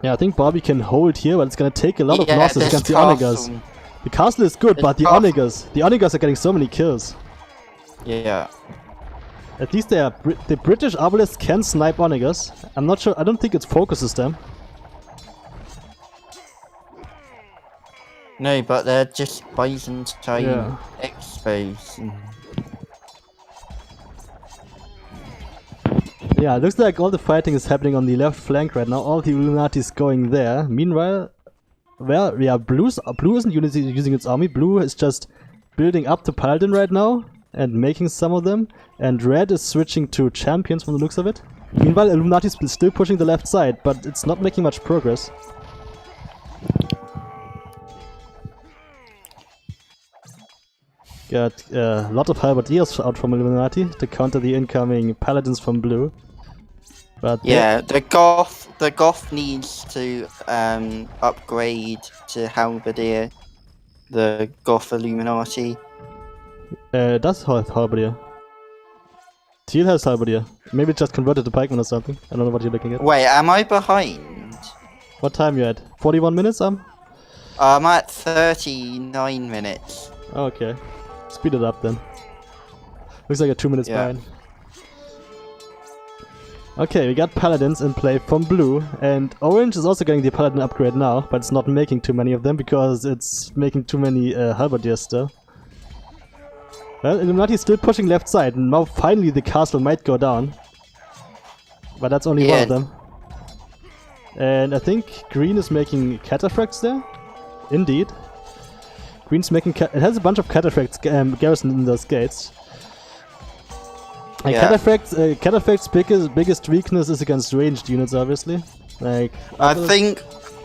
Yeah, I think Barbie can hold here, but it's gonna take a lot of losses against the Onagers. The castle is good, but the Onagers are getting so many kills. Yeah. At least the British obelisks can snipe Onagers. I'm not sure, I don't think it focuses them. No, but they're just Byzantine expos. Yeah, it looks like all the fighting is happening on the left flank right now. All the Illuminati is going there. Meanwhile, well, yeah, Blue isn't using its army. Blue is just building up to Paladin right now and making some of them. And Red is switching to champions from the looks of it. Meanwhile, Illuminati is still pushing the left side, but it's not making much progress. Got a lot of halberdiers out from Illuminati to counter the incoming paladins from blue. But yeah, the goth needs to upgrade to halberdier. The goth Illuminati. Does have halberdier. Teal has halberdier. Maybe it just converted to pikeman or something. I don't know what you're looking at. Wait, am I behind? What time you at? 41 minutes, I'm at 39 minutes. Okay. Speed it up then. Looks like you're 2 minutes behind. Okay, we got paladins in play from blue, and orange is also getting the paladin upgrade now, but it's not making too many of them because it's making too many halberdiers still. Well, Illuminati is still pushing left side, and now finally the castle might go down. But that's only one of them. And I think green is making cataphracts there. Indeed. Green's making it has a bunch of cataphracts garrisoned in those gates. And cataphracts' biggest weakness is against ranged units, obviously. Like I think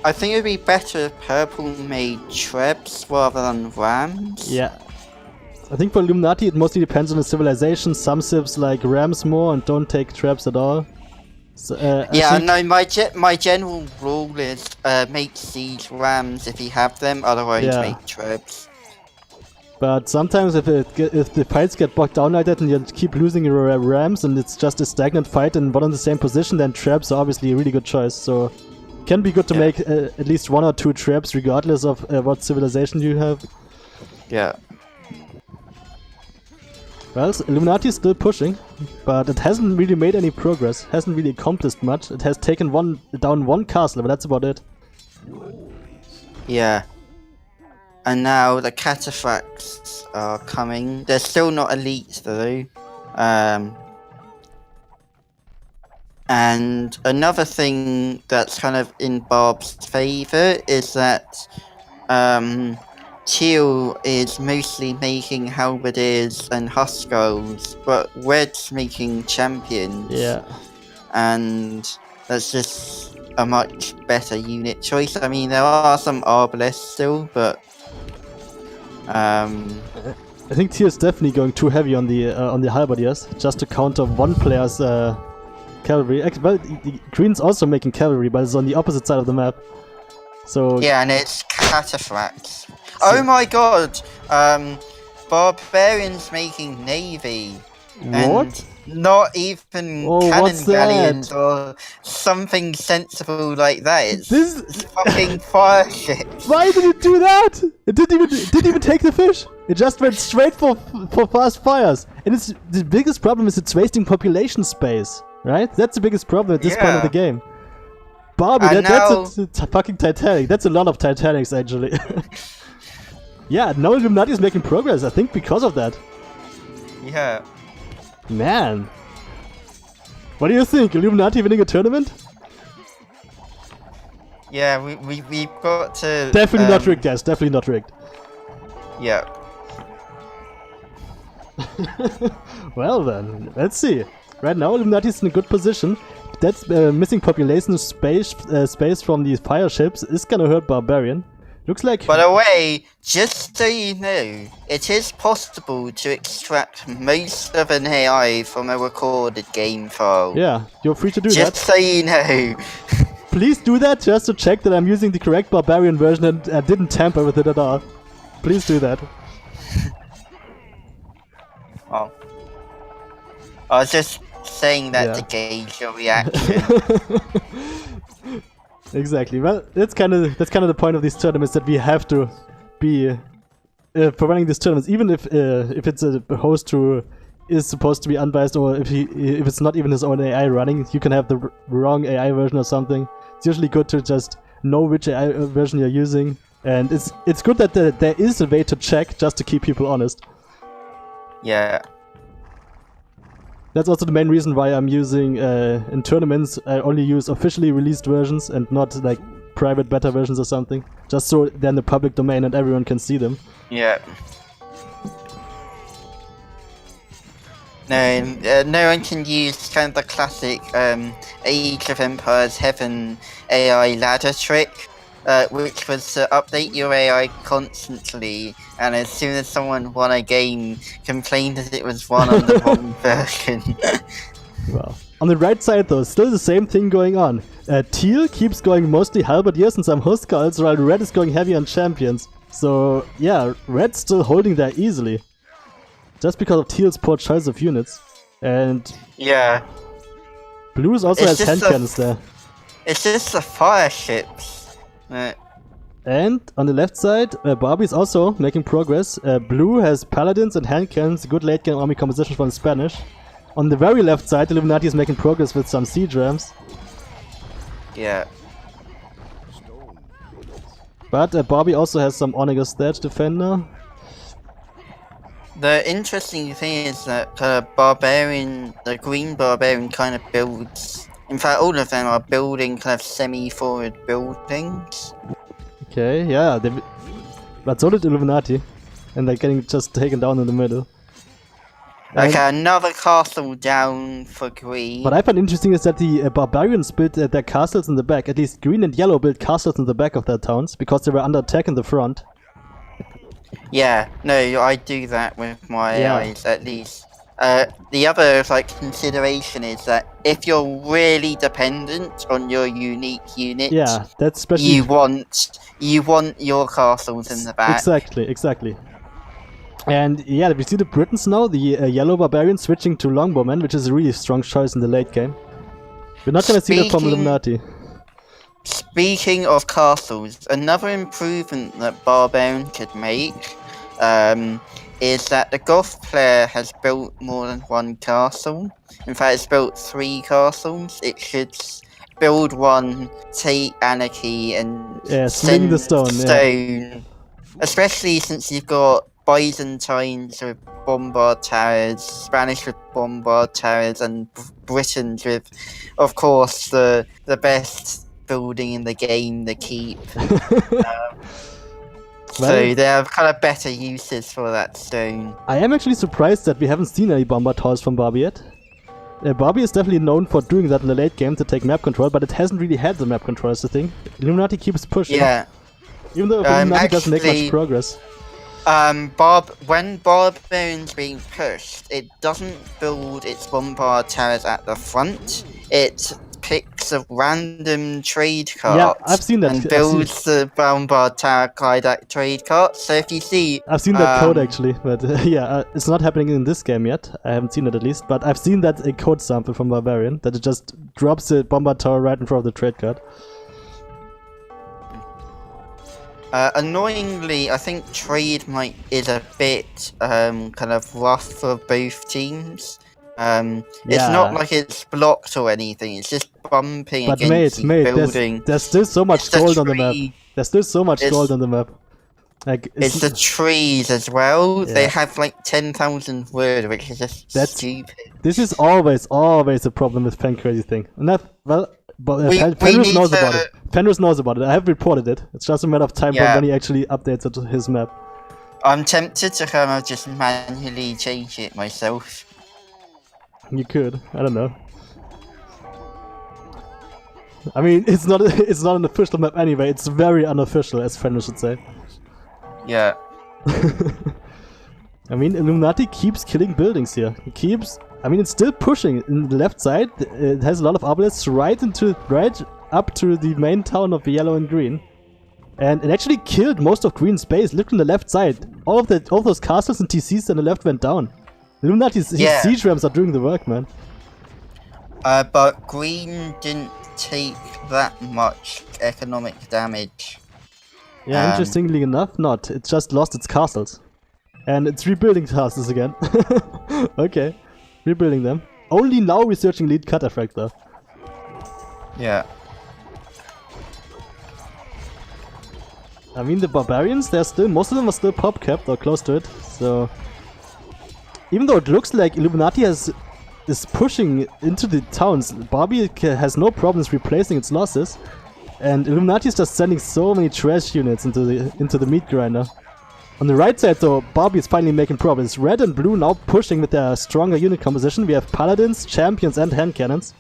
it'd be better if purple made trebs rather than rams. Yeah. I think for Illuminati it mostly depends on the civilization. Some civs like rams more and don't take traps at all. So, no, my general rule is make siege rams if you have them, otherwise make trebs. But sometimes if the fights get bogged down like that and you keep losing your rams and it's just a stagnant fight and one in the same position, then traps are obviously a really good choice. So it can be good to make at least 1 or 2 traps regardless of what civilization you have. Yeah. Well, Illuminati is still pushing, but it hasn't really made any progress, hasn't really accomplished much. It has taken down one castle, but that's about it. Yeah. And now the cataphracts are coming. They're still not elite though. And another thing that's kind of in Barb's favour is that Teal is mostly making halberdiers and huskars, but Red's making champions. Yeah. And that's just a much better unit choice. I mean, there are some arbalists still, but I think Teal is definitely going too heavy on the halberdiers just to counter one player's cavalry. Well, Green's also making cavalry, but it's on the opposite side of the map. So yeah, and it's cataphracts. Oh my god! Barbarian's making navy. What? And not even cannon galleons or something sensible like that. It's fucking fire ships. Why did it do that? It didn't even take the fish. It just went straight for fast fires. And the biggest problem is it's wasting population space, right? That's the biggest problem at this point of the game. Barbie, that's a fucking Titanic. That's a lot of Titanics, actually. Yeah, now Illuminati is making progress, I think, because of that. Yeah. Man. What do you think? Illuminati winning a tournament? Yeah, we've got to... Definitely not rigged, guys. Definitely not rigged. Yeah. Well then, let's see. Right now Illuminati is in a good position. That's missing population space from these fire ships is gonna hurt Barbarian. Looks like... By the way, just so you know, it is possible to extract most of an AI from a recorded game file. Yeah, you're free to do that. Just so you know. Please do that just to check that I'm using the correct Barbarian version and I didn't tamper with it at all. Please do that. Oh. I was just saying that to gauge your reaction. Exactly. Well, that's kind of the point of these tournaments, that we have to be for running these tournaments, even if it's a host who is supposed to be unbiased, or if it's not even his own AI running, you can have the wrong AI version or something. It's usually good to just know which AI version you're using, and it's good that there is a way to check just to keep people honest. Yeah. That's also the main reason why I'm using, in tournaments, I only use officially released versions and not like private beta versions or something. Just so they're in the public domain and everyone can see them. Yeah. No one can use kind of the classic Age of Empires Heaven AI ladder trick. which was to update your AI constantly, and as soon as someone won a game, complained that it was won on the wrong version. Well, on the right side though, still the same thing going on. Teal keeps going mostly halberdiers and some huskarls, while red is going heavy on champions. So yeah, red's still holding there easily. Just because of Teal's poor choice of units. And yeah, blue also has hand cannons there. It's just the fire ships. And on the left side, Barbie's also making progress. Blue has paladins and hand cannons, good late game army composition from the Spanish. On the very left side, Illuminati is making progress with some siege rams. Yeah. But Barbie also has some Onager Sledge Defender. The interesting thing is that Barbarian, the green Barbarian kind of builds... In fact, all of them are building kind of semi-forward buildings. Okay, yeah, but so did Illuminati. And they're getting just taken down in the middle. And okay, another castle down for green. what I find interesting is that the Barbarians built their castles in the back. At least green and yellow built castles in the back of their towns, because they were under attack in the front. Yeah, no, I do that with my AIs at least. The other consideration is that if you're really dependent on your unique unit, yeah, that's especially you want your castles in the back. Exactly. And yeah, we see the Britons now, the yellow Barbarians switching to Longbowmen, which is a really strong choice in the late game. We're not gonna see that from Illuminati. Speaking of castles, another improvement that Barbarian could make is that the Goth player has built more than one castle. In fact, it's built 3 castles. It should build one, take Anarchy, and sling the stone. Yeah. Especially since you've got Byzantines with bombard towers, Spanish with bombard towers, and Britons with, of course, the best building in the game, the keep. So they have kind of better uses for that stone. I am actually surprised that we haven't seen any bombard towers from Barbie yet. Barbie is definitely known for doing that in the late game to take map control, but it hasn't really had the map control as the thing. Illuminati keeps pushing. Yeah. Even though Illuminati doesn't make much progress. When Barbarian's being pushed, it doesn't build its bombard towers at the front. It picks a random trade cart. Yeah, I've seen that. And builds the bombard tower trade cart. So if you see... I've seen that code actually, but it's not happening in this game yet. I haven't seen it at least, but I've seen that a code sample from Barbarian, that it just drops the bombard tower right in front of the trade cart. Annoyingly, I think trade is a bit kind of rough for both teams. It's not like it's blocked or anything, it's just bumping against the building. There's still so much gold on the map. There's still so much gold on the map. It's the trees as well. Yeah. They have like 10,000 wood, which is just stupid. This is always a problem with Pen Crazy thing. And Fenris knows about it. Fenris knows about it. I have reported it. It's just a matter of time when he actually updates it to his map. I'm tempted to kind of just manually change it myself. You could. I don't know. I mean, it's not an official map anyway. It's very unofficial, as Fenris should say. Yeah. I mean, Illuminati keeps killing buildings here. It's still pushing in the left side. It has a lot of obelisks right up to the main town of yellow and green. And it actually killed most of green's base. Look on the left side. All of those castles and TCs on the left went down. Illuminati's siege rams are doing the work, man. But green didn't take that much economic damage. Yeah, interestingly enough, not. It just lost its castles. And it's rebuilding castles again. Okay, rebuilding them. Only now researching lead cataphract though. Yeah. I mean, the Barbarians, most of them are still pop capped or close to it, so... Even though it looks like Illuminati is pushing into the towns, Barbie has no problems replacing its losses, and Illuminati is just sending so many trash units into the meat grinder. On the right side though, Barbie is finally making progress. Red and blue now pushing with their stronger unit composition. We have paladins, champions and hand cannons.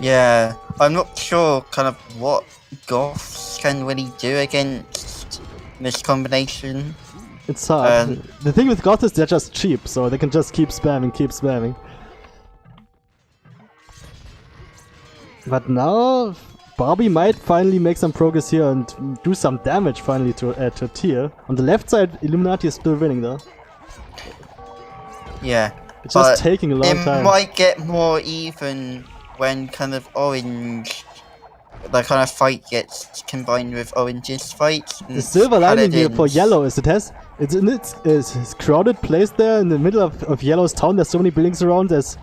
Yeah, I'm not sure kind of what Goths can really do against this combination. It's hard. The thing with Goth is they're just cheap, so they can just keep spamming, keep spamming. But now Barbie might finally make some progress here and do some damage finally to Teal. On the left side, Illuminati is still winning though. Yeah. It's just taking a long time. It might get more even when kind of orange, the kind of fight gets combined with orange's fight. The silver lining here for yellow is it's in its crowded place there in the middle of yellow's town. There's so many buildings around. There's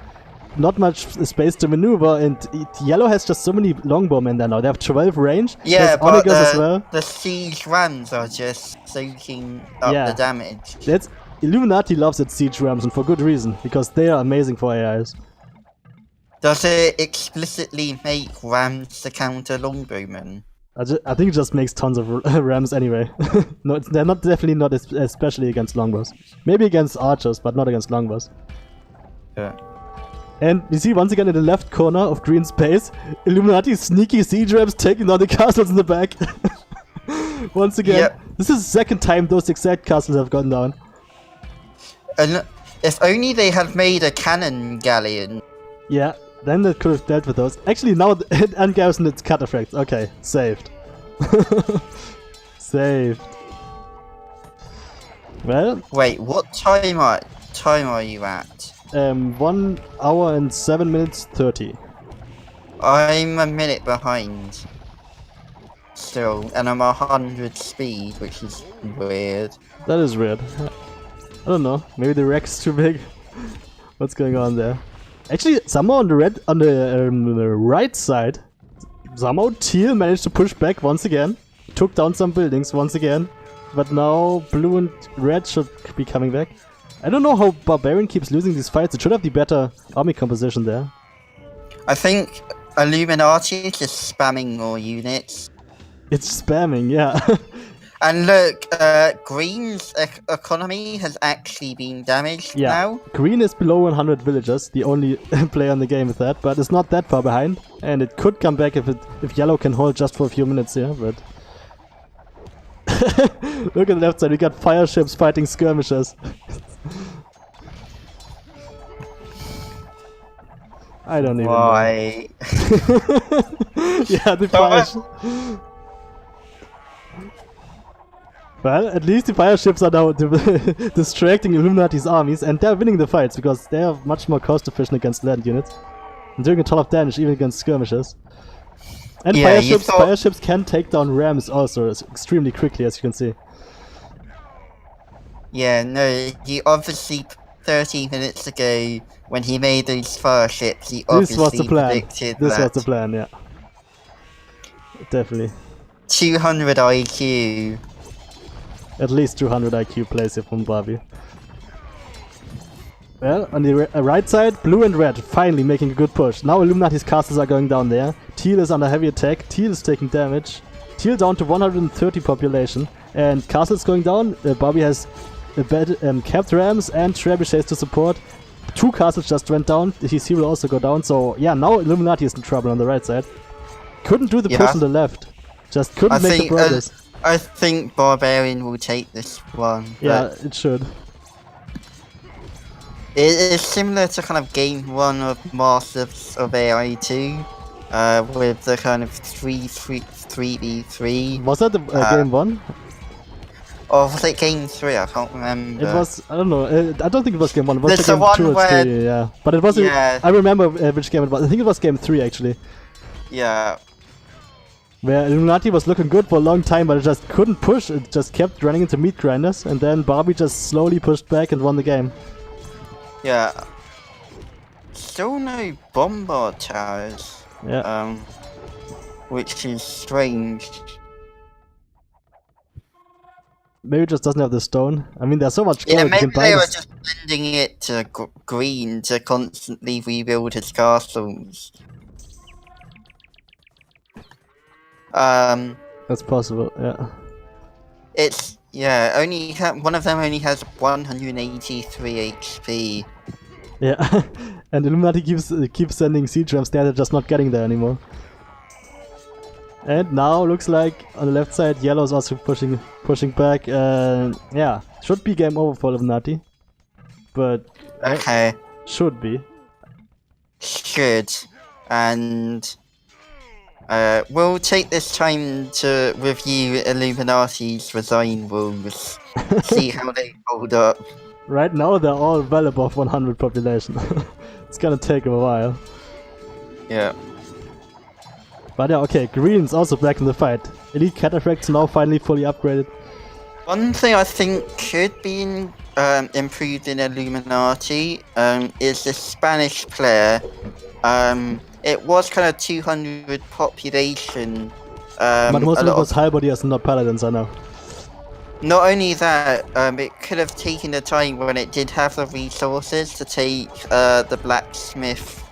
not much space to maneuver, and yellow has just so many longbowmen there now. They have 12 range. Yeah, but as well. The siege rams are just soaking up the damage. Illuminati loves its siege rams, and for good reason, because they are amazing for AIs. Does it explicitly make rams to counter longbowmen? I think it just makes tons of rams anyway. No, they're definitely not especially against longbows. Maybe against archers, but not against longbows. Yeah. And you see once again in the left corner of green space, Illuminati's sneaky siege rams taking down the castles in the back. Once again, this is the second time those exact castles have gone down. And if only they had made a cannon galleon. Yeah, then they could have dealt with those. Actually, now and garrison its cataphracts. Okay, saved. Saved. Well. Wait, what time are you at? 1 hour and 7 minutes 30. I'm a minute behind. Still, and I'm 100 speed, which is weird. That is weird. I don't know. Maybe the wreck's too big. What's going on there? Actually, somehow on the right side, somehow Teal managed to push back once again. Took down some buildings once again. But now blue and red should be coming back. I don't know how Barbarian keeps losing these fights. It should have the better army composition there. I think Illuminati is just spamming more units. It's spamming, yeah. And look, Green's economy has actually been damaged now. Green is below 100 villagers, the only player in the game with that, but it's not that far behind. And it could come back if yellow can hold just for a few minutes here, but... Look at the left side, we got fire ships fighting skirmishers. I don't even know. Yeah, the fire Well, at least the fire ships are now distracting Illuminati's armies, and they're winning the fights because they are much more cost efficient against land units. And doing a ton of damage even against skirmishers. And fire ships can take down rams also extremely quickly, as you can see. Yeah, no, he obviously 30 minutes ago when he made those fire ships, he obviously predicted This was the plan, yeah. Definitely. 200 IQ. At least 200 IQ plays here from Barbie. Well, on the right side, blue and red finally making a good push. Now Illuminati's castles are going down there. Teal is under heavy attack. Teal is taking damage. Teal down to 130 population. And castles going down. Barbie has capped rams and trebuchets to support. 2 castles just went down. He will also go down. So yeah, now Illuminati is in trouble on the right side. Couldn't do the push on the left. Just couldn't make the progress. I think Barbarian will take this one. Yeah, it should. It is similar to kind of game 1 of Masters of AI2, with the kind of 3v3. Was that the game 1? Or was it game 3? I can't remember. It was, I don't know, I don't think it was game 1. It was There's game the one 2 or where 3, yeah. But it was, I remember which game it was. I think it was game 3 actually. Yeah. Where Illuminati was looking good for a long time, but it just couldn't push. It just kept running into meat grinders, and then Barbie just slowly pushed back and won the game. Yeah. Still no bombard towers. Yeah. Which is strange. Maybe it just doesn't have the stone. I mean, there's so much gold. Yeah, maybe they were just lending it to Green to constantly rebuild his castles. That's possible, yeah. It's, yeah, one of them only has 183 HP. Yeah, And Illuminati keeps sending siege rams there, they're just not getting there anymore. And now looks like on the left side, yellow is also pushing back. Yeah, should be game over for Illuminati. But Okay. Should be. Should. And we'll take this time to review Illuminati's design rules. See how they hold up. Right now they're all well above 100 population. It's gonna take them a while. Yeah. But yeah, okay, green's also back in the fight. Elite Cataphracts now finally fully upgraded. One thing I think could be improved in Illuminati is the Spanish player. It was kind of 200 population. But most of it was halberdiers and not paladins, I know. Not only that, it could have taken the time when it did have the resources to take the blacksmith,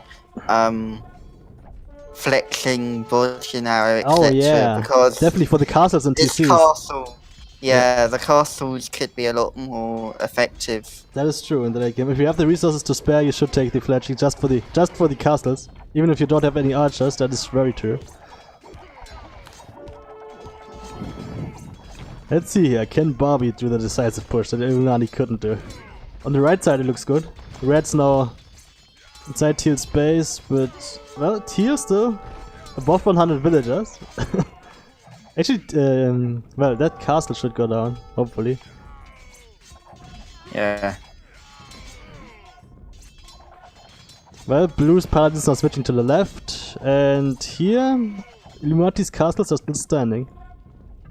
flexing, bludgeon arrow, etc. Oh yeah, because definitely for the castles and this TCs. castle, yeah, the castles could be a lot more effective. That is true in the late game. If you have the resources to spare, you should take the fletching just for the castles. Even if you don't have any archers, that is very true. Let's see here, can Barbie do the decisive push that Illuminati couldn't do? On the right side it looks good. Red's now inside Teal's base, but well, Teal still above 100 villagers. Actually, well, that castle should go down, hopefully. Yeah. Well, Blue's paladins are switching to the left, and here Illuminati's castles are still standing.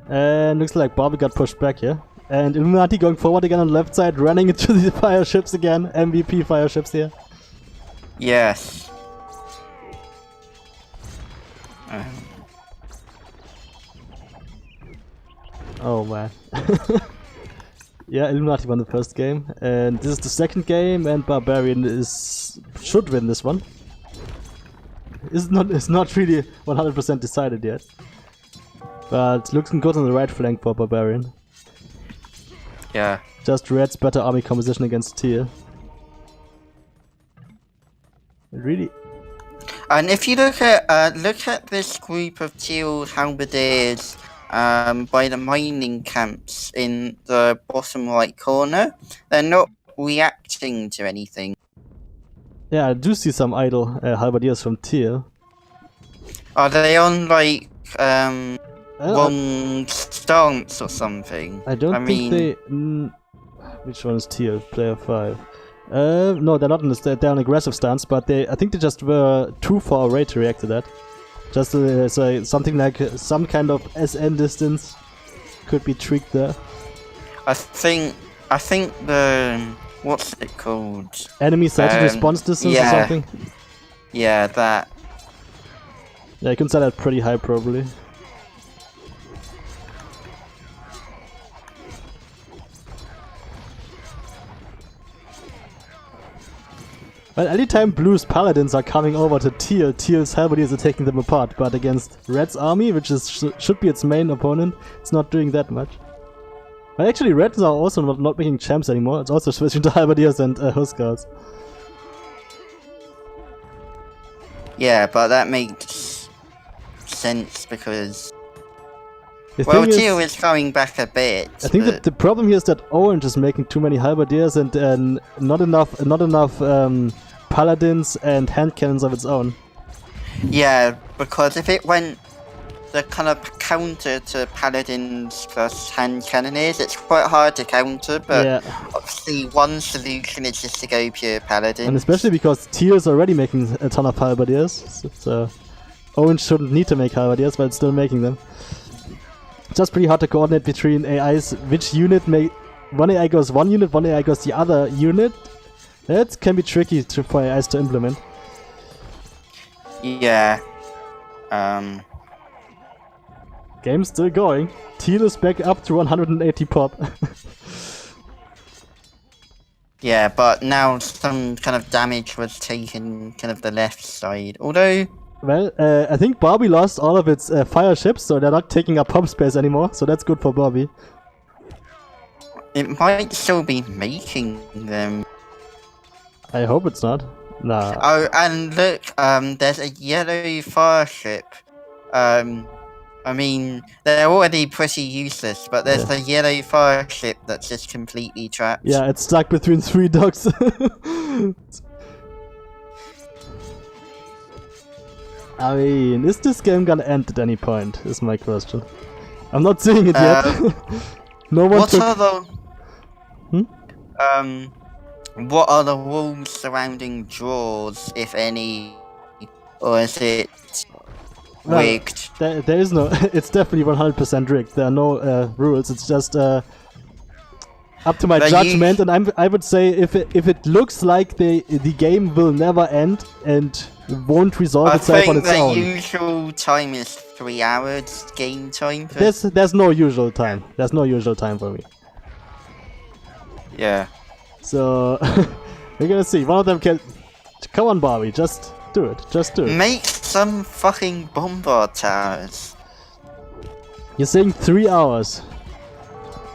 And looks like Barbie got pushed back here. And Illuminati going forward again on the left side, running into the fire ships again. MVP fire ships here. Yes. Oh man. Yeah, Illuminati won the first game. And this is the second game, and Barbarian should win this one. It's not really 100% decided yet. But looking good on the right flank for Barbarian. Yeah. Just Red's better army composition against Teal. Really? And if you look at this group of Teal halberdiers by the mining camps in the bottom right corner, they're not reacting to anything. Yeah, I do see some idle halberdiers from Teal. Are they on like wrong stance or something? I think they. Which one is Teal? Player 5. No, they're not in the they're on aggressive stance, but I think they just were too far away to react to that. Just so something like some kind of SN distance could be tricked there. I think the what's it called? Enemy sighted response distance or something. Yeah, that. Yeah, you can set that pretty high probably. Well, anytime Blue's paladins are coming over to Teal, Teal's halberdiers are taking them apart, but against Red's army, which should be its main opponent, it's not doing that much. But actually, Reds are also not making champs anymore, it's also switching to halberdiers and Huskars. Yeah, but that makes sense because well, Teal is coming back a bit. I think that the problem here is that Orange is making too many halberdiers and not enough paladins and hand cannons of its own. Yeah, because if it went the kind of counter to paladins plus hand cannoneers, it's quite hard to counter. But yeah, obviously one solution is just to go pure paladin. And especially because Teal is already making a ton of halberdiers, so Orange shouldn't need to make halberdiers, but it's still making them. Just pretty hard to coordinate between AIs, which unit one AI goes one unit, one AI goes the other unit. That can be tricky for AIs to implement. Yeah. Game's still going. Teal is back up to 180 pop. Yeah, but now some kind of damage was taken kind of the left side. Although well, I think Barbie lost all of its fire ships, so they're not taking up pump space anymore, so that's good for Barbie. It might still be making them. I hope it's not. Nah. Oh, and look, there's a yellow fire ship. I mean, they're already pretty useless, but there's a yellow fire ship that's just completely trapped. Yeah, it's stuck between 3 docks. I mean, is this game gonna end at any point, is my question. I'm not seeing it yet. No one what are the... Hmm? What are the rules surrounding draws, if any? Or is it rigged? Well, there is no... It's definitely 100% rigged. There are no rules. It's just up to my judgment, and I would say if it looks like the game will never end and won't resolve itself on its own. I think the usual time is 3 hours game time. There's no usual time. There's no usual time for me. Yeah. So we're gonna see. One of them can. Come on, Barbie. Just do it. Just do it. Make some fucking bombard towers. You're saying 3 hours.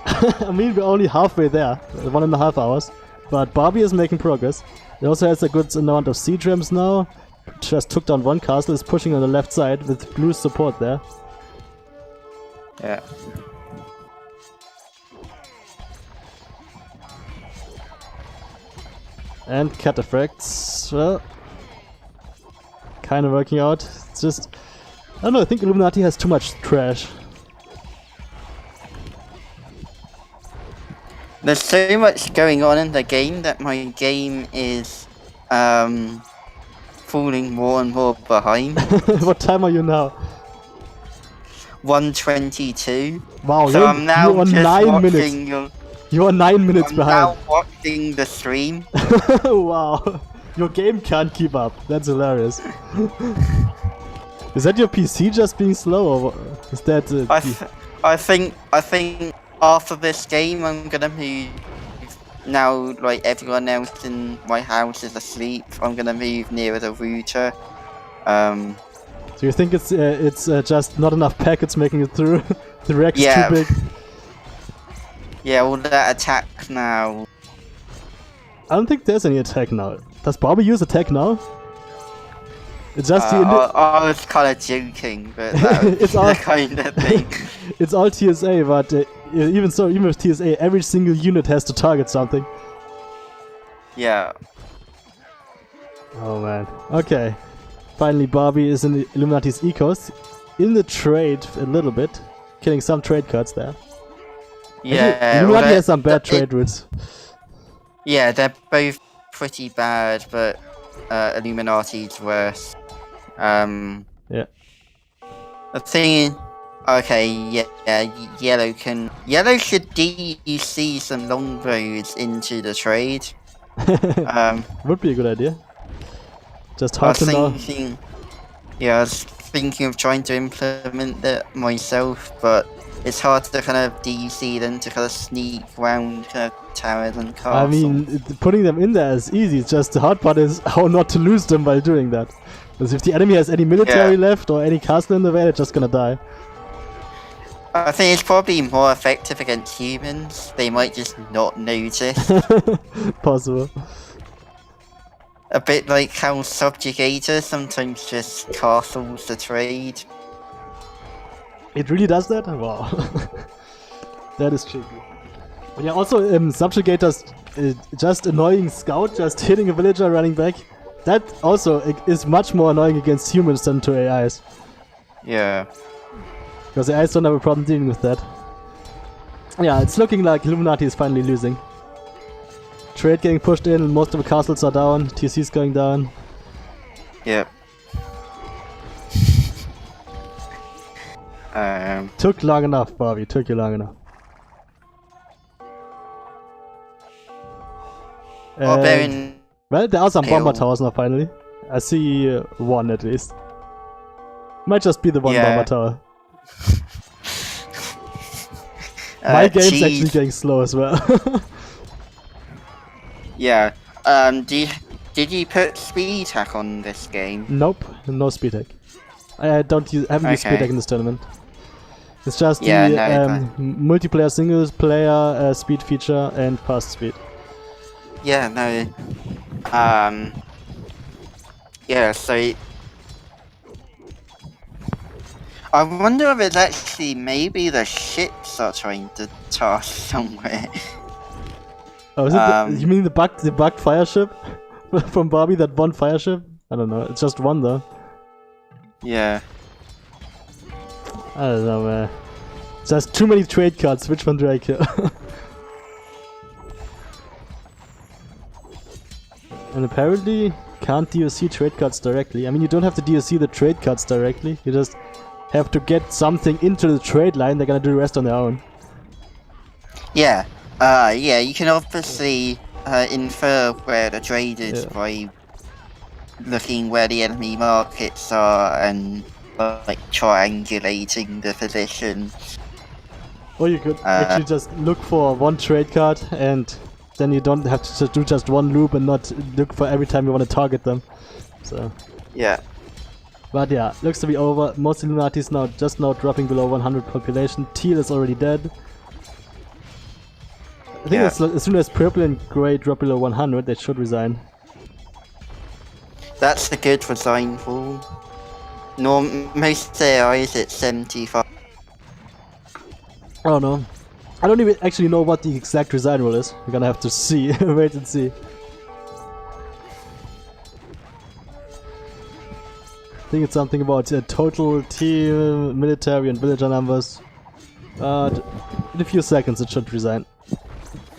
I mean, we're only halfway there. 1.5 hours. But Barbie is making progress. He also has a good amount of siege rams now. Just took down 1 castle. Is pushing on the left side with blue support there. Yeah. And cataphracts, well, kind of working out. It's just, I don't know, I think Illuminati has too much trash. There's so much going on in the game that my game is falling more and more behind. What time are you now? 1:22. Wow, so I'm now you are just 9 minutes. You are 9 minutes behind. I'm now watching the stream. Wow, your game can't keep up. That's hilarious. Is that your PC just being slow, or is that? I think after this game, I'm gonna move. Now, like everyone else in my house is asleep, I'm gonna move nearer the router. So you think it's just not enough packets making it through? The rack's too big. Yeah, all that attack now. I don't think there's any attack now. Does Barbie use attack now? It's just I was kind of joking, but it's all kind of thing. It's all TSA, but even so, even with TSA, every single unit has to target something. Yeah. Oh man. Okay. Finally, Barbie is in the Illuminati's ecos, in the trade a little bit, killing some trade cards there. Yeah, Illuminati has some bad trade routes. Yeah, they're both pretty bad, but Illuminati's worse. Yeah. The thing, okay, yeah, yellow should DC some longbows into the trade. Would be a good idea. Just hard to know. Yeah, I was thinking of trying to implement that myself, but it's hard to kind of DC them to kind of sneak around kind of towers and castles. I mean, putting them in there is easy. It's just the hard part is how not to lose them while doing that. Because if the enemy has any military left or any castle in the way, they're just gonna die. I think it's probably more effective against humans. They might just not notice. Possible. A bit like how Subjugator sometimes just castles the trade. It really does that? Wow. That is tricky. But yeah, also Subjugators, just annoying scout, just hitting a villager running back. That also is much more annoying against humans than to AIs. Yeah. Because the AIs don't have a problem dealing with that. Yeah, it's looking like Illuminati is finally losing. Trade getting pushed in, most of the castles are down, TC's going down. Yep. Took long enough, Bobby, took you long enough. Barbarian. Well, there are some bomber towers now finally. I see one at least. Might just be the one bomber tower. My game's actually getting slow as well. Yeah. Did you put speed hack on this game? Nope, no speed hack. I haven't used speed hack in this tournament. It's just the multiplayer singles player speed feature and fast speed. Yeah, no. Yeah, so I wonder if it's actually maybe the ships are trying to toss somewhere. Oh, is it you mean the bugged fire ship from Barbie? That one fire ship? I don't know. It's just one though. Yeah. I don't know, man. Just too many trade cards. Which one do I kill? And apparently can't DOC trade cards directly. I mean, you don't have to DOC the trade cards directly. You just have to get something into the trade line. They're gonna do the rest on their own. Yeah. Yeah, you can obviously infer where the trade is by looking where the enemy markets are and like triangulating the position. Or you could actually just look for one trade card and then you don't have to do just one loop and not look for every time you want to target them. So yeah. But yeah, looks to be over. Most Illuminatis now dropping below 100 population. Teal is already dead. I think as soon as purple and grey drop below 100, they should resign. That's a good resign rule. Most AIs at 75. Oh no. I don't even actually know what the exact resign rule is. We're gonna have to see. Wait and see. I think it's something about total team, military and villager numbers. In a few seconds it should resign.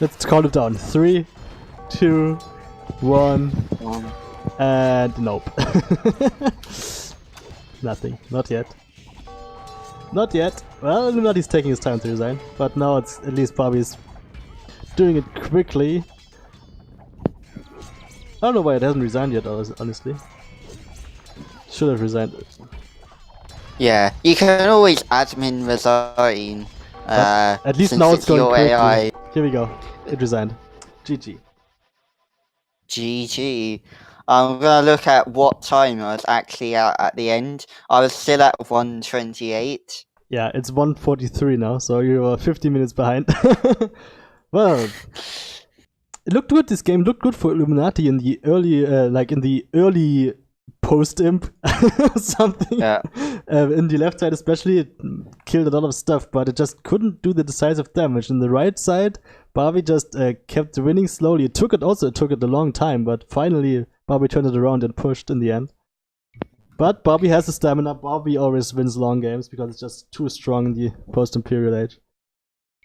Let's count it down. 3, 2, 1, and nope. Nothing. Not yet. Not yet. Well, Illuminati's taking his time to resign, but now it's at least Barbie's doing it quickly. I don't know why it hasn't resigned yet, honestly. Should have resigned. Yeah, you can always admin resign. At least now it's going quickly. AI. Here we go. It resigned. GG. GG. I'm gonna look at what time I was actually at the end. I was still at 128. Yeah, it's 1:43 now, so you are 50 minutes behind. Well, it looked good. This game looked good for Illuminati in the early, post-imp something. Yeah. In the left side especially, it killed a lot of stuff, but it just couldn't do the decisive damage. In the right side, Barbie just kept winning slowly. It took it a long time, but finally Barbie turned it around and pushed in the end. But Barbie has the stamina. Barbie always wins long games because it's just too strong in the post-Imperial age.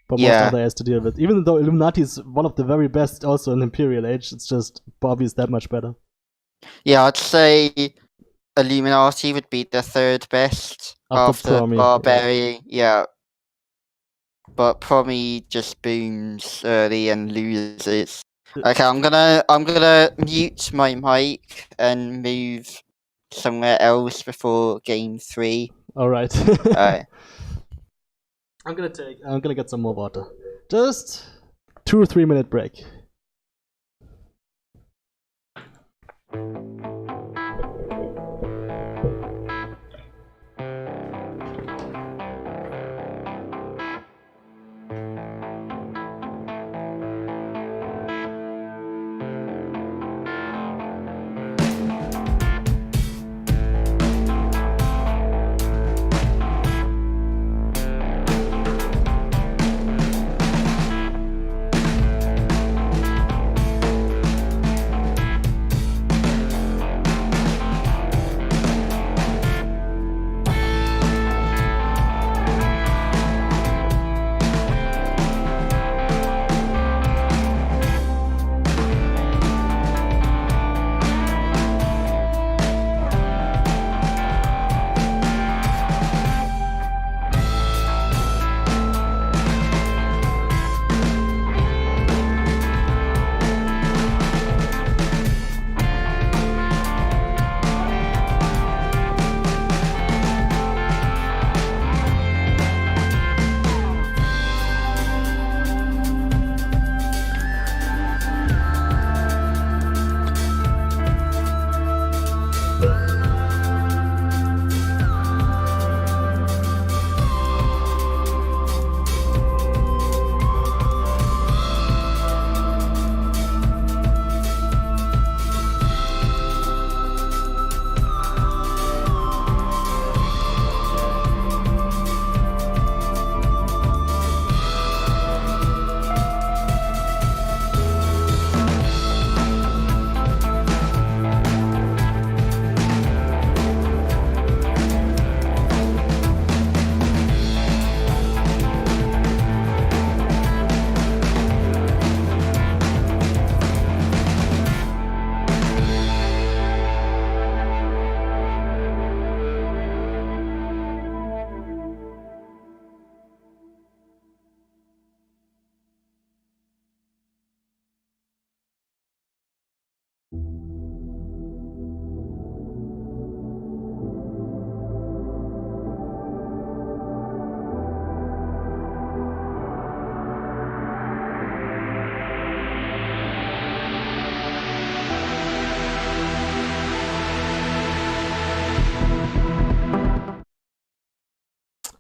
But most other has to deal with. Even though Illuminati is one of the very best also in Imperial age, it's just Barbie is that much better. Yeah, I'd say Illuminati would be the third best after Barbarian. Yeah. But Promi just booms early and loses. Okay, I'm gonna mute my mic and move somewhere else before game 3. Alright. Alright. I'm gonna get some more water. Just 2 or 3 minute break.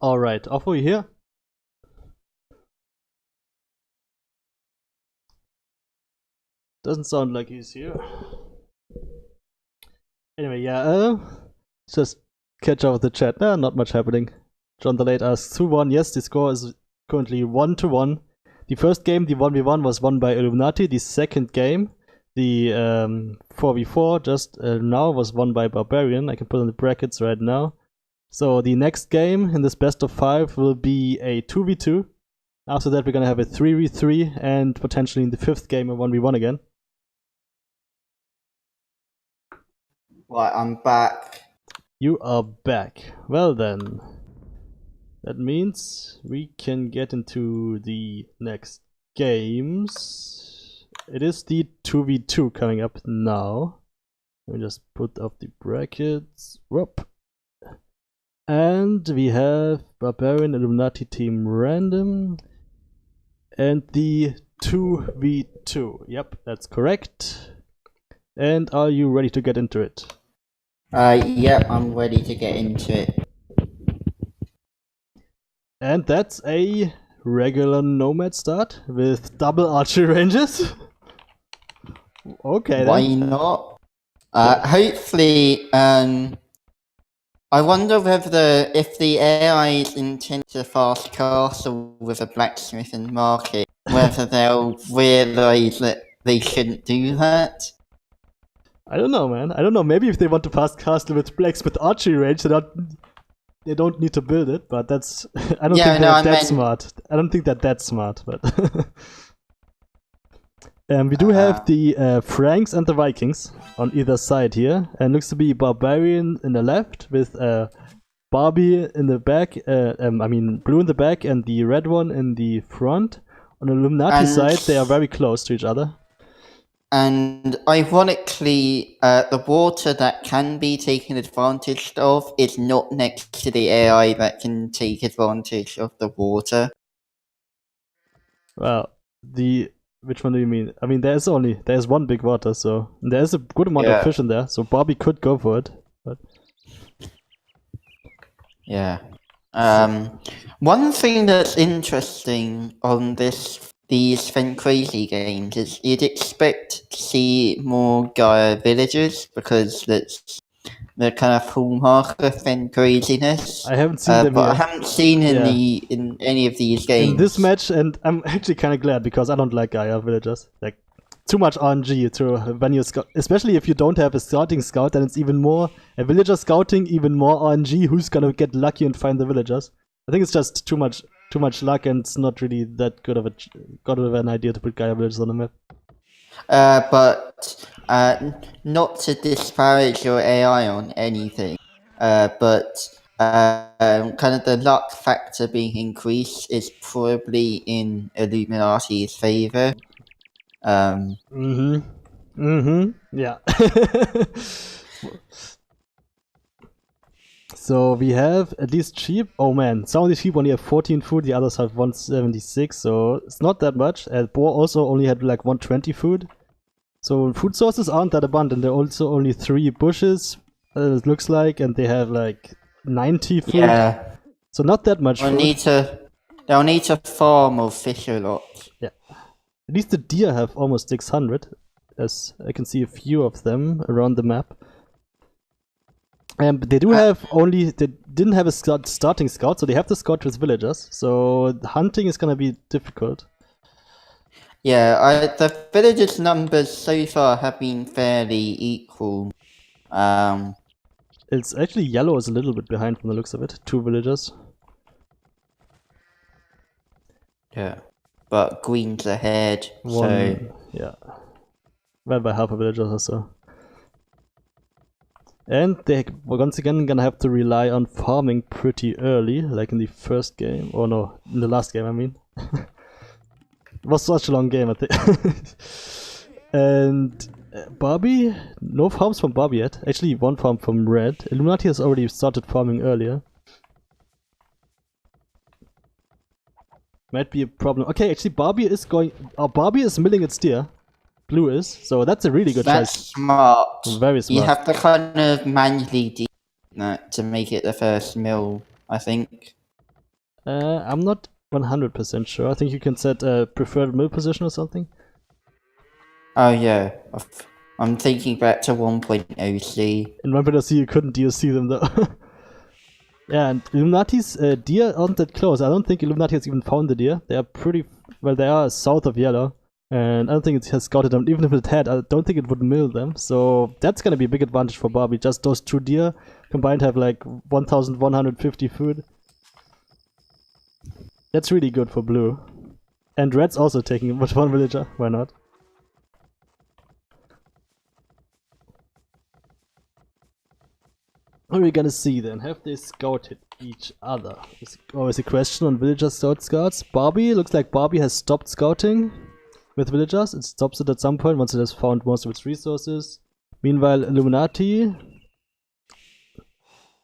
Alright, Offwo, you here? Doesn't sound like he's here. Anyway, yeah, just catch up with the chat. Not much happening. John the Late asks 2-1. Yes, the score is currently 1-1. The first game, the 1v1, was won by Illuminati. The second game, the 4v4, just now, was won by Barbarian. I can put in the brackets right now. So the next game in this best of 5 will be a 2v2. After that, we're gonna have a 3v3, and potentially in the fifth game, a 1v1 again. Right, I'm back. You are back. Well then. That means we can get into the next games. It is the 2v2 coming up now. Let me just put up the brackets. Whoop. And we have Barbarian, Illuminati Team Random, and the 2v2. Yep, that's correct. And are you ready to get into it? Yep, I'm ready to get into it. And that's a regular Nomad start with double archery ranges. Okay, Why then. not? Hopefully, I wonder whether if the AIs intend to fast castle with a blacksmith and market, whether they'll realise that they shouldn't do that. I don't know, man. I don't know. Maybe if they want to fast castle with blacksmith archery range, they don't need to build it. But that's I don't think they're that smart. I don't think they're that smart. But we do have the Franks and the Vikings on either side here, and looks to be Barbarian in the left with Barbie in the back. I mean blue in the back and the red one in the front. On the Illuminati side, they are very close to each other. And ironically, the water that can be taken advantage of is not next to the AI that can take advantage of the water. Well, which one do you mean? I mean, there's one big water, so there's a good amount of fish in there, so Barbie could go for it. But yeah. One thing that's interesting on these Fen Crazy games is you'd expect to see more Gaia villagers because that's the kind of hallmark of Fen Craziness. I haven't seen them but yet. I haven't seen in any of these games. In this match, and I'm actually kind of glad because I don't like Gaia villagers. Like, too much RNG to when you scout, especially if you don't have a scouting scout, then it's even more a villager scouting, even more RNG. Who's gonna get lucky and find the villagers? I think it's just too much luck, and it's not really that good of an idea to put Gaia villagers on the map. But not to disparage your AI on anything, but kind of the luck factor being increased is probably in Illuminati's favor. Yeah. So we have at least sheep. Oh man, some of these sheep only have 14 food, the others have 176, so it's not that much. Boar also only had like 120 food. So food sources aren't that abundant. There are also only 3 bushes, it looks like, and they have like 90 food. Yeah. So not that much food. They'll need to farm or fish a lot. Yeah. At least the deer have almost 600, as I can see a few of them around the map. But they do they didn't have a starting scout, so they have to scout with villagers. So hunting is gonna be difficult. Yeah, the villagers' numbers so far have been fairly equal. It's actually yellow is a little bit behind from the looks of it. 2 villagers. Yeah, but green's ahead. So yeah, well by half a villager or so. And they once again gonna have to rely on farming pretty early, like in the first game. Or no, in the last game, I mean. It was such a long game, I think. And Barbie, no farms from Barbie yet. Actually, 1 farm from Red. Illuminati has already started farming earlier. Might be a problem. Okay, actually, Barbie is milling its deer. Blue is, so that's a really good choice. That's smart. Very smart. You have to kind of manually do that to make it the first mill, I think. I'm not 100% sure. I think you can set a preferred mill position or something. Oh yeah, I'm thinking back to 1.0C. In 1.0C you couldn't DOC them though. Yeah, and Illuminati's deer aren't that close. I don't think Illuminati has even found the deer. They are pretty... well, they are south of yellow. And I don't think it has scouted them. Even if it had, I don't think it would mill them. So that's gonna be a big advantage for Barbie. Just those 2 deer combined have like 1,150 food. That's really good for blue. And red's also taking but 1 villager. Why not? What are we gonna see then? Have they scouted each other? Is always a question on villager scouts. Barbie, looks like Barbie has stopped scouting with villagers. It stops it at some point once it has found most of its resources. Meanwhile, Illuminati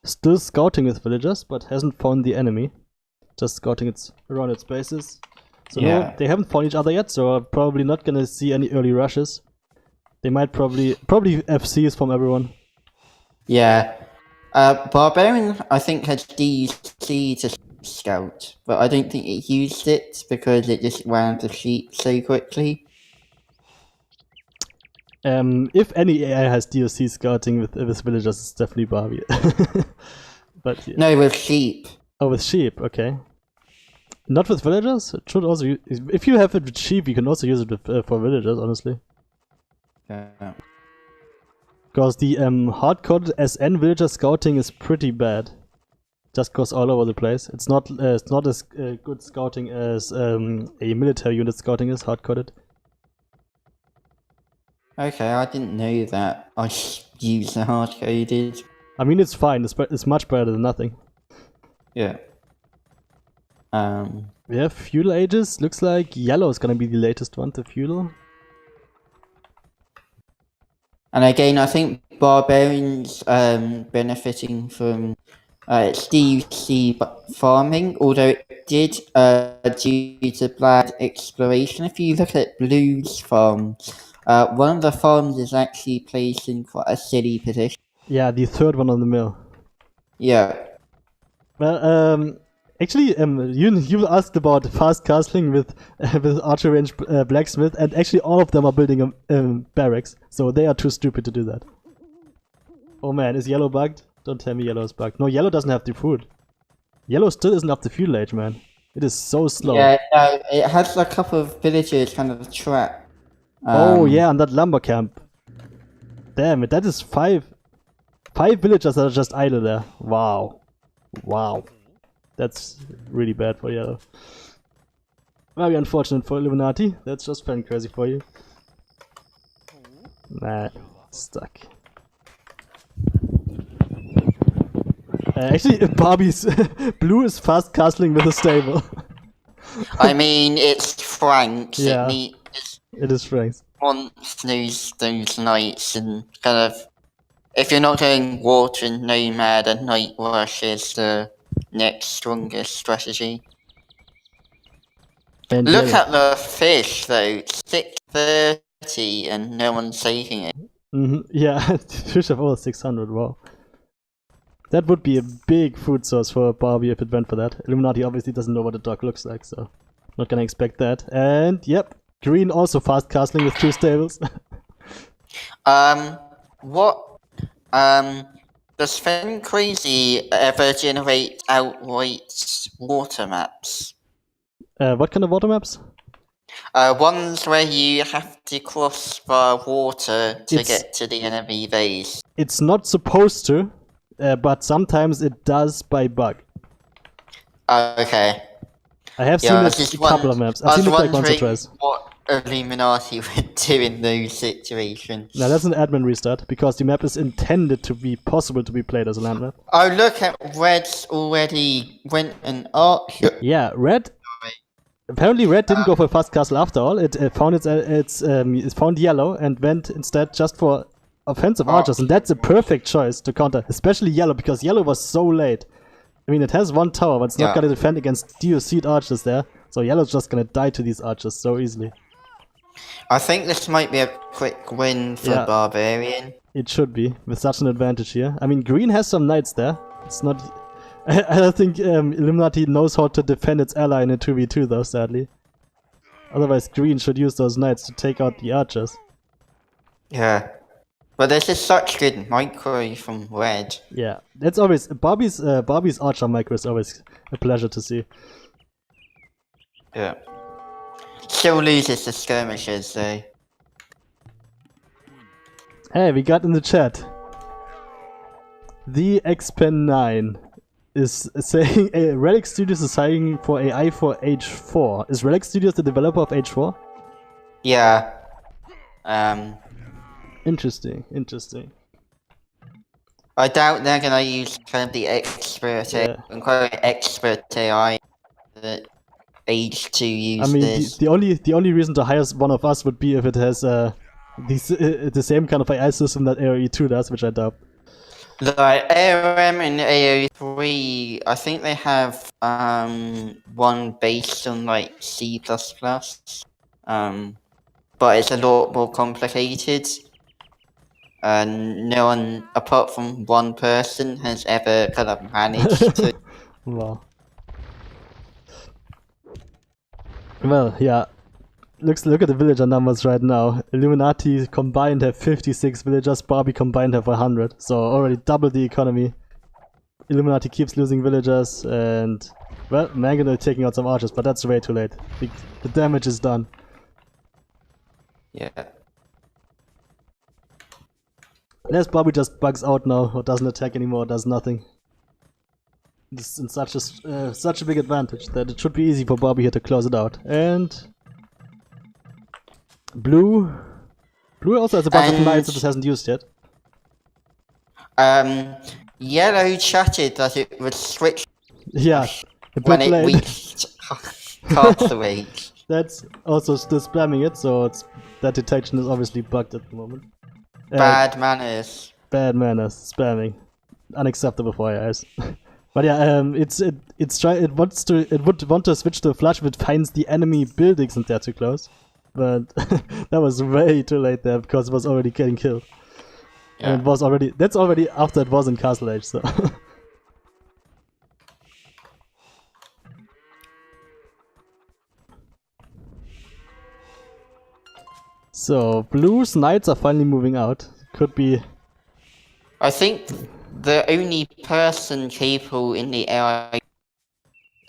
still scouting with villagers, but hasn't found the enemy. Just scouting around its bases. So Yeah. no, they haven't found each other yet, so I'm probably not gonna see any early rushes. They might probably FCs from everyone. Yeah. Barbarian, I think, had DC to scout, but I don't think it used it because it just ran the sheep so quickly. If any AI has DOC scouting with villagers, it's definitely Barbie. But yeah. No, with sheep. Oh, with sheep, okay. Not with villagers? It should also if you have it with sheep, you can also use it with, for villagers, honestly. Yeah. Because the hard-coded SN villager scouting is pretty bad. Just goes all over the place. It's not as good scouting as a military unit scouting is, hard-coded. Okay, I didn't know that. I used the hard-coded. I mean, it's fine. It's much better than nothing. Yeah. We have feudal ages. Looks like yellow is gonna be the latest one, the feudal. And again, I think Barbarian's benefiting from its DUC farming, although it did due to bad exploration. If you look at Blue's farm, one of the farms is actually placed in quite a silly position. Yeah, the 3rd one on the mill. Yeah. Well, actually, you asked about fast castling with archer range blacksmith, and actually all of them are building barracks, so they are too stupid to do that. Oh man, is yellow bugged? Don't tell me yellow is bugged. No, yellow doesn't have the food. Yellow still isn't up the feudal age, man. It is so slow. Yeah, no, it has a couple of villagers kind of trapped. Oh yeah, on that lumber camp. Damn it, that is 5 villagers that are just idle there. Wow. Wow. That's really bad for yellow. Very unfortunate for Illuminati. That's just fan crazy for you. Nah, stuck. Actually, Barbie's blue is fast castling with a stable. I mean, it's Franks. Yeah. It It is Frank's. wants those nights and kind of. If you're not doing water and nomad, and night rush is the next strongest strategy. And Look yellow. at the fish though, 630 and no one's taking it. Yeah, fish have over 600, wow. That would be a big food source for Barbie if it went for that. Illuminati obviously doesn't know what a dog looks like, so not gonna expect that. And yep, green also fast castling with 2 stables. Does Fen Crazy ever generate outright water maps? What kind of water maps? Ones where you have to cross the water to get to the enemy base. It's not supposed to, but sometimes it does by bug. Okay. I have seen it a couple of maps. I've seen it like once or twice. What Illuminati would do in those situations. Now that's an admin restart, because the map is intended to be possible to be played as a land map. Oh, look at Red's already went an arc. Yeah, Red. Apparently, Red didn't go for a fast castle after all. It found yellow and went instead just for offensive archers, and that's a perfect choice to counter, especially yellow, because yellow was so late. I mean, it has 1 tower, but it's not gonna defend against DOC'd archers there, so yellow's just gonna die to these archers so easily. I think this might be a quick win for Barbarian. It should be, with such an advantage here. I mean, green has some knights there. It's not... I don't think Illuminati knows how to defend its ally in a 2v2 though, sadly. Otherwise green should use those knights to take out the archers. Yeah. But this is such good micro from red. Yeah, that's always Barbie's archer micro is always a pleasure to see. Yeah. Still loses the skirmishes though. Hey, we got in the chat. The Xpen9 is saying Relic Studios is hiring for AI for H4. Is Relic Studios the developer of H4? Yeah. Interesting. I doubt they're gonna use kind of the expert AI that H2 uses. I mean, the only reason to hire one of us would be if it has the same kind of AI system that AOE2 does, which I doubt. Like AOM and AO3, I think they have one based on like C++, but it's a lot more complicated. And no one, apart from one person, has ever kind of managed to. Wow. Well, yeah. Look at the villager numbers right now. Illuminati combined have 56 villagers, Barbie combined have 100. So already double the economy. Illuminati keeps losing villagers and... Well, Mangonel taking out some archers, but that's way too late. The damage is done. Yeah. Unless Barbie just bugs out now, or doesn't attack anymore, does nothing. This is such a big advantage that it should be easy for Barbie here to close it out. And... Blue also has a bunch of knights that it hasn't used yet. Yellow chatted that it would switch. Yeah, when it reached Castaway. That's also still spamming it, so that detection is obviously bugged at the moment. Bad manners. Bad manners, spamming, unacceptable for AIs. But yeah, it would want to switch to a flush if it finds the enemy buildings and they're too close. But that was way too late there because it was already getting killed. Yeah. And it was already after it was in Castle Age, so So Blue's knights are finally moving out. Could be. I think the only person capable in the AI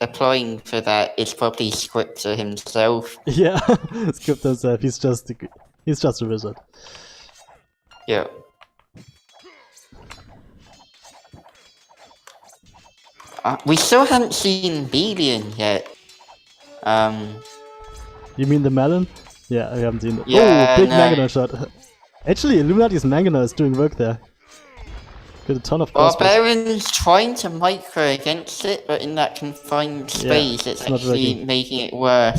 applying for that is probably Scripter himself. Yeah, Scripter himself. He's just a wizard. Yeah. We still haven't seen Barbarian yet. You mean the melon? Yeah, I haven't seen it. Yeah, oh, big no. Mangonel shot. Actually, Illuminati's Mangonel is doing work there. Got a ton of crossbows. Barbarian's trying to micro against it, but in that confined space, it's actually making it worse.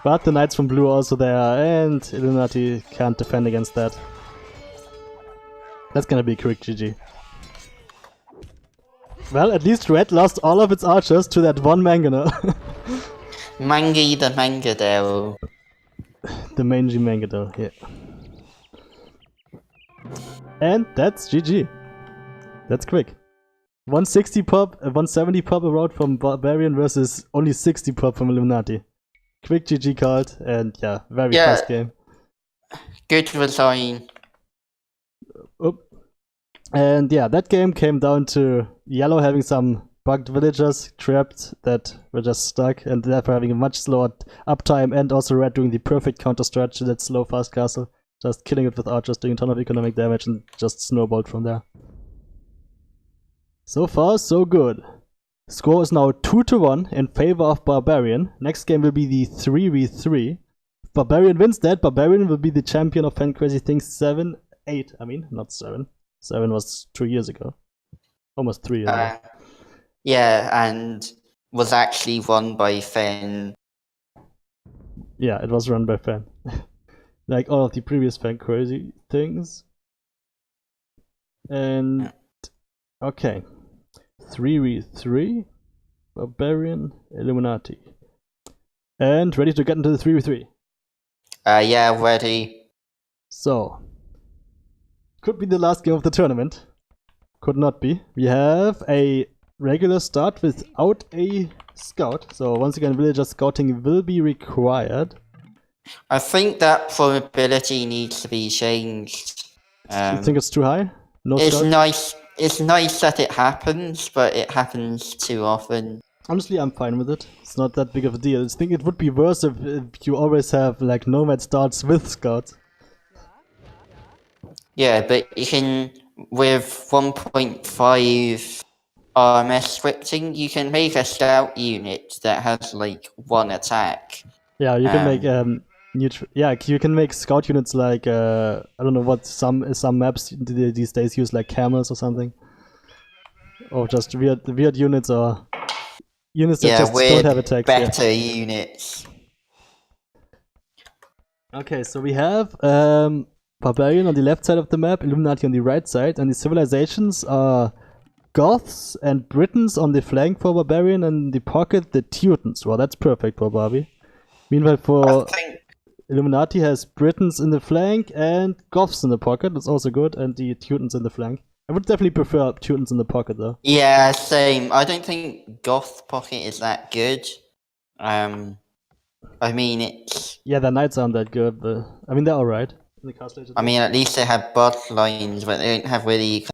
But the knights from blue are also there, and Illuminati can't defend against that. That's gonna be a quick GG. Well, at least red lost all of its archers to that one Mangonel. Mangy the Mangadel. The mangy Mangadel, yeah. And that's GG. That's quick. 160 pop, 170 pop around from Barbarian versus only 60 pop from Illuminati. Quick GG card, and yeah, very fast game. Good design. Oop. And yeah, that game came down to yellow having some bugged villagers trapped that were just stuck, and therefore having a much slower uptime, and also red doing the perfect counter stretch to that slow fast castle. Just killing it with archers, doing a ton of economic damage, and just snowballed from there. So far, so good. Score is now 2-1 in favor of Barbarian. Next game will be the 3v3. If Barbarian wins that, Barbarian will be the champion of Fan Crazy Things 7, 8. I mean, not 7. 7 was 2 years ago. Almost 3 years ago. Yeah, and was actually won by Fan. Yeah, it was run by Fan. Like all of the previous Fan Crazy Things. And okay. 3v3. Barbarian, Illuminati. And ready to get into the 3v3. Yeah, ready. So, could be the last game of the tournament. Could not be. We have a regular start without a scout. So once again, villager scouting will be required. I think that probability needs to be changed. You think it's too high? No It's scout? nice. It's nice that it happens, but it happens too often. Honestly, I'm fine with it. It's not that big of a deal. I think it would be worse if you always have like nomad starts with scouts. Yeah, but you can, with 1.5 RMS scripting, you can make a scout unit that has like 1 attack. Yeah, you can make you can make scout units like I don't know what some maps these days use, like camels or something, or just weird units or units that just don't have attacks. Better units. Okay, so we have Barbarian on the left side of the map, Illuminati on the right side, and the civilizations are Goths and Britons on the flank for Barbarian, and in the pocket the Teutons. Well, that's perfect for Barbie. Meanwhile, for Illuminati has Britons in the flank and Goths in the pocket. That's also good, and the Teutons in the flank. I would definitely prefer Teutons in the pocket, though. Yeah, same. I don't think Goth pocket is that good. I mean, it's... Yeah, their knights aren't that good, but... I mean, they're alright. I mean, at least they have bloodlines, but they don't have really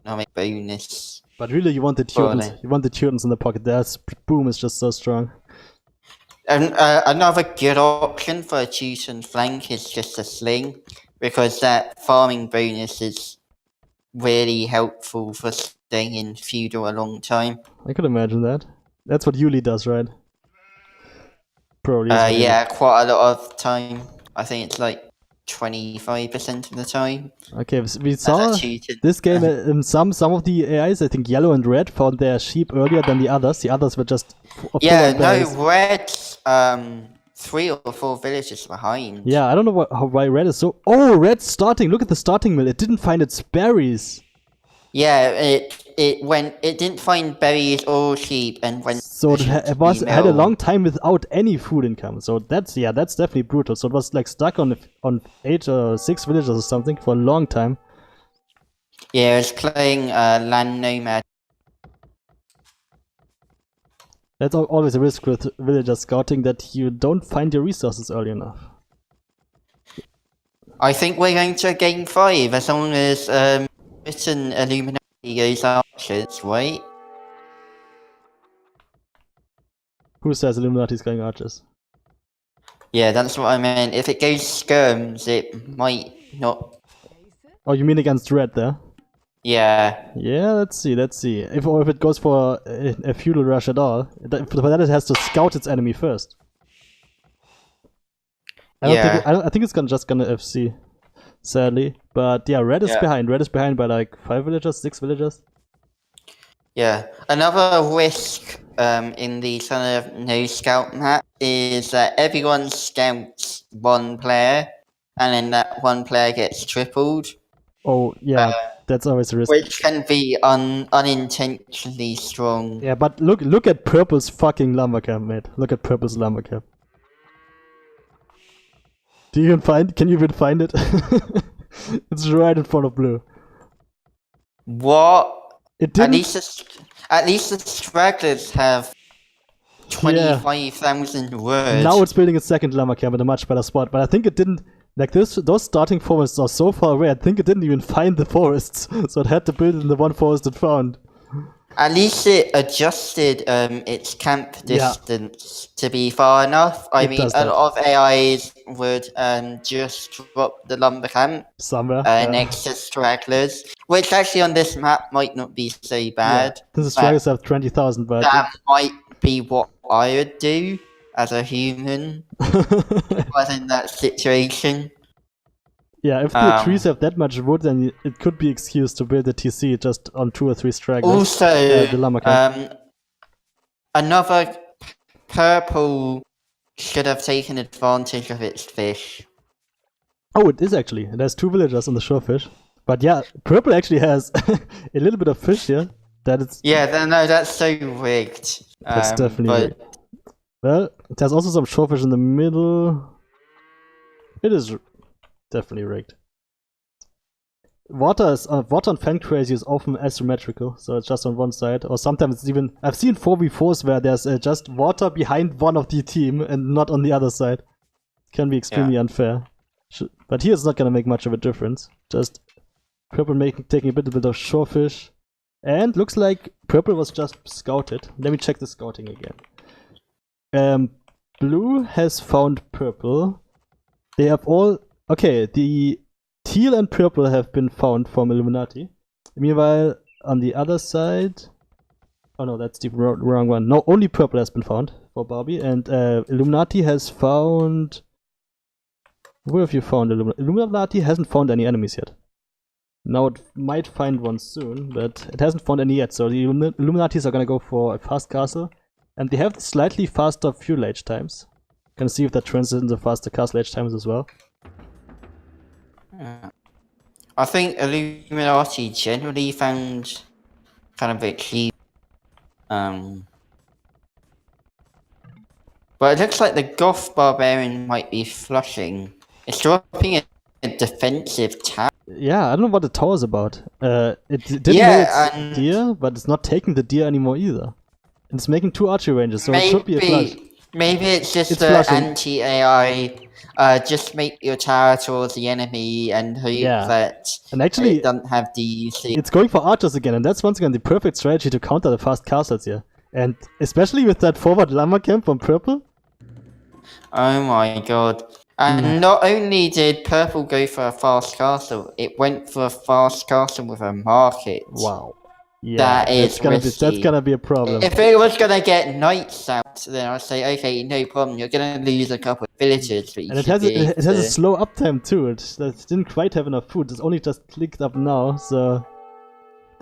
economic bonus. But really, you want the Teutons. You want the Teutons in the pocket. Their boom is just so strong. And another good option for a Teuton flank is just a sling, because that farming bonus is really helpful for staying in feudal a long time. I could imagine that. That's what Yuli does, right? Probably. Yeah, quite a lot of time. I think it's like 25% of the time. Okay, we saw this game. Some of the AIs, I think yellow and red, found their sheep earlier than the others. The others were just red. 3 or 4 villages behind. Yeah, I don't know why red is so. Oh, red's starting. Look at the starting mill. It didn't find its berries. Yeah, it didn't find berries or sheep and went. So it had a long time without any food income. So that's definitely brutal. So it was like stuck on 8 or 6 villages or something for a long time. Yeah, it's playing land nomad. That's always a risk with villager scouting, that you don't find your resources early enough. I think we're going to game 5 as long as Britain Illuminati goes archers, right? Who says Illuminati's going archers? Yeah, that's what I meant. If it goes skirms, it might not. Oh, you mean against red there? Yeah. Yeah, let's see. If it goes for a feudal rush at all, for that it has to scout its enemy first. I think it's just gonna FC, sadly. But yeah, red is behind. Red is behind by like 5 villagers, 6 villagers. Yeah. Another risk in the kind of no scout map is that everyone scouts 1 player, and then that 1 player gets tripled. Oh yeah, that's always a risk. Which can be unintentionally strong. Yeah, but look at Purple's fucking lumber camp, mate. Look at Purple's lumber camp. Can you even find it? It's right in front of Blue. What? It didn't... At least the stragglers have 25,000 words. Now it's building a second lumber camp in a much better spot, but I think it didn't... Like those starting forests are so far away, I think it didn't even find the forests, so it had to build in the one forest it found. At least it adjusted its camp distance to be far enough. I mean, a lot of AIs would just drop the lumber camp somewhere next to stragglers, which actually on this map might not be so bad. Yeah. The stragglers have 20,000, but that might be what I would do as a human was in that situation. Yeah, if the trees have that much wood, then it could be excused to build a TC just on 2 or 3 stragglers. Also, the lumber camp. Another purple should have taken advantage of its fish. Oh, it is actually. It has 2 villagers on the shorefish. But yeah, purple actually has a little bit of fish here. No, that's so rigged. That's definitely rigged. Well, it has also some shorefish in the middle. It is definitely rigged. water on Fan Crazy is often asymmetrical, so it's just on one side, or sometimes it's even. I've seen 4v4s where there's just water behind one of the team and not on the other side. Can be extremely unfair. But here it's not gonna make much of a difference. Just purple taking a bit of shorefish, and looks like purple was just scouted. Let me check the scouting again. Blue has found purple. They have all the teal and purple have been found from Illuminati. Meanwhile, on the other side, oh no, that's the wrong one. No, only purple has been found for Barbie, and Illuminati has found. Where have you found Illuminati? Illuminati hasn't found any enemies yet. Now it might find one soon, but it hasn't found any yet. So the Illuminatis are gonna go for a fast castle, and they have slightly faster fuel age times. Gonna see if that translates into faster castle age times as well. I think Illuminati generally found kind of a key. But it looks like the Goth Barbarian might be flushing. It's dropping a defensive tower. Yeah, I don't know what the tower's about. It didn't know it's deer, but it's not taking the deer anymore either. It's making 2 archery ranges, so it should be a flush. Maybe it's just the anti-AI. Just make your tower towards the enemy and hope that actually, it doesn't have DUC. It's going for archers again, and that's once again the perfect strategy to counter the fast castles here. And especially with that forward lumber camp from purple. Oh my god. And not only did purple go for a fast castle, it went for a fast castle with a market. Wow. Yeah, that's gonna be a problem. If it was gonna get knights out, then I'd say, okay, no problem. You're gonna lose a couple of villagers, but and it has a slow uptime too. It didn't quite have enough food. It's only just clicked up now, so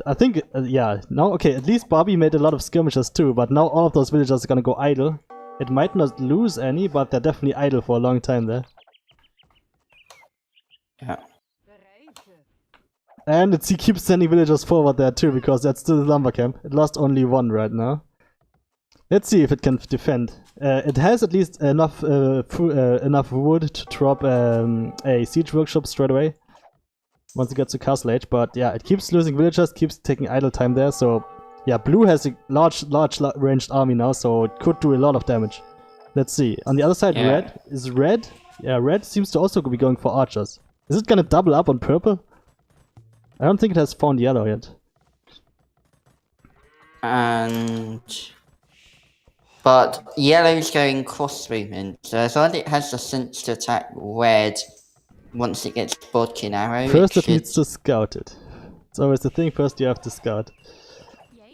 I think now at least Barbie made a lot of skirmishes too. But now all of those villagers are gonna go idle. It might not lose any, but they're definitely idle for a long time there. Yeah. And he keeps sending villagers forward there too, because that's still the lumber camp. It lost only 1 right now. Let's see if it can defend. It has at least enough wood to drop a siege workshop straight away once it gets to castle age. But yeah, it keeps losing villagers, keeps taking idle time there. So yeah, blue has a large ranged army now, so it could do a lot of damage. Let's see. On the other side, red is red. Yeah, red seems to also be going for archers. Is it gonna double up on purple? I don't think it has found yellow yet. But yellow's going cross movement, so as long as it has the sense to attack red once it gets bodkin arrow. First it needs to scout it. It's always the thing, first you have to scout.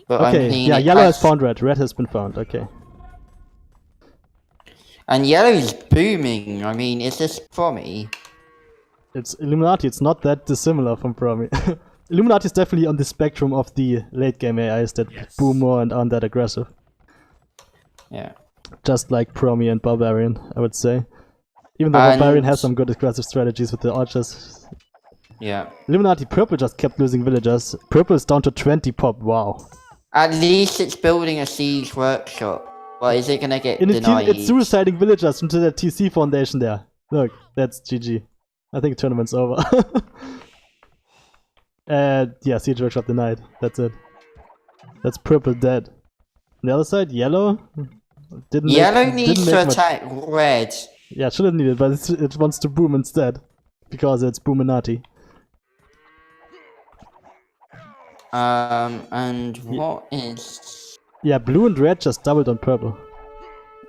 But okay, yeah, yellow has found red, red has been found, okay. And yellow's booming, I mean, is this Promi? It's Illuminati, it's not that dissimilar from Promi. Illuminati is definitely on the spectrum of the late game AIs that boom more and aren't that aggressive. Yeah. Just like Promi and Barbarian, I would say. Even though Barbarian has some good aggressive strategies with the archers. Yeah. Illuminati purple just kept losing villagers. Purple is down to 20 pop, wow. At least it's building a siege workshop. Well, is it gonna get denied? It's suiciding villagers into the TC foundation there. Look, that's GG. I think the tournament's over. Yeah, siege workshop denied. That's it. That's purple dead. On the other side, yellow Yellow needs to attack red. Yeah, it shouldn't need it, but it wants to boom instead. Because it's Boominati. And what is... Yeah, blue and red just doubled on purple.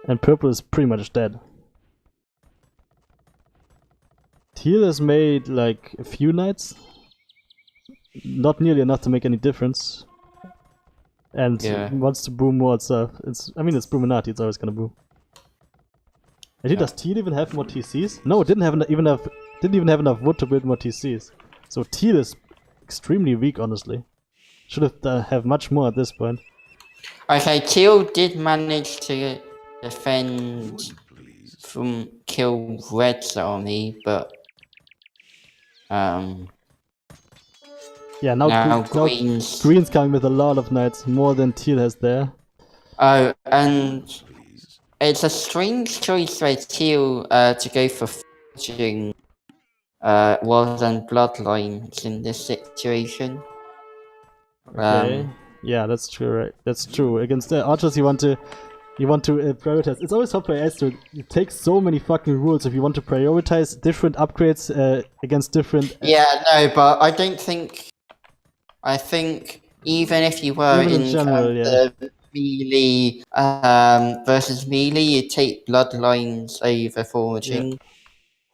And purple is pretty much dead. Teal has made like a few knights. Not nearly enough to make any difference. And wants to boom more itself. I mean, it's Boominati, it's always gonna boom. And does Teal even have more TCs? No, it didn't even have enough wood to build more TCs. So Teal is extremely weak, honestly. Should have much more at this point. Okay, Teal did manage to defend from kill Red's army, but yeah, now Green's coming with a lot of knights, more than Teal has there. Oh, and it's a strange choice by Teal to go for forging rather than bloodlines in this situation. Okay. Yeah, that's true. Right, that's true. Against the archers, you want to prioritize. It's always hard for AIs to take so many fucking rules if you want to prioritize different upgrades against different. Yeah, no, but I don't think. I think even if you were Even in general, yeah. melee versus melee, you take bloodlines over forging.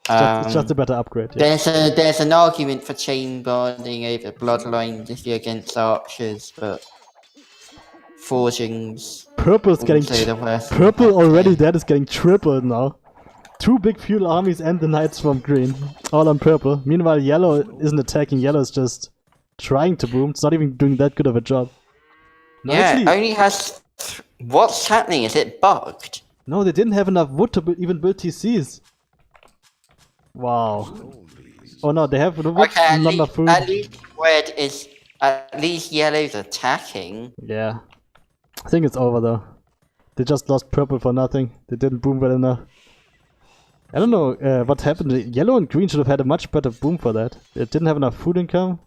Yeah. It's just a better upgrade. Yeah. There's an argument for chain bonding over bloodlines if you're against archers, but forgings. Purple's getting purple already. That is getting tripled now. 2 big feudal armies and the knights from green, all on purple. Meanwhile, yellow isn't attacking. Yellow is just trying to boom. It's not even doing that good of a job. Yeah, it only has. What's happening? Is it bugged? No, they didn't have enough wood to even build TCs. Wow. Oh no, they have the wood, not enough food. At least red is. At least yellow's attacking. Yeah. I think it's over though. They just lost purple for nothing. They didn't boom well enough. I don't know what happened. Yellow and green should have had a much better boom for that. It didn't have enough food income.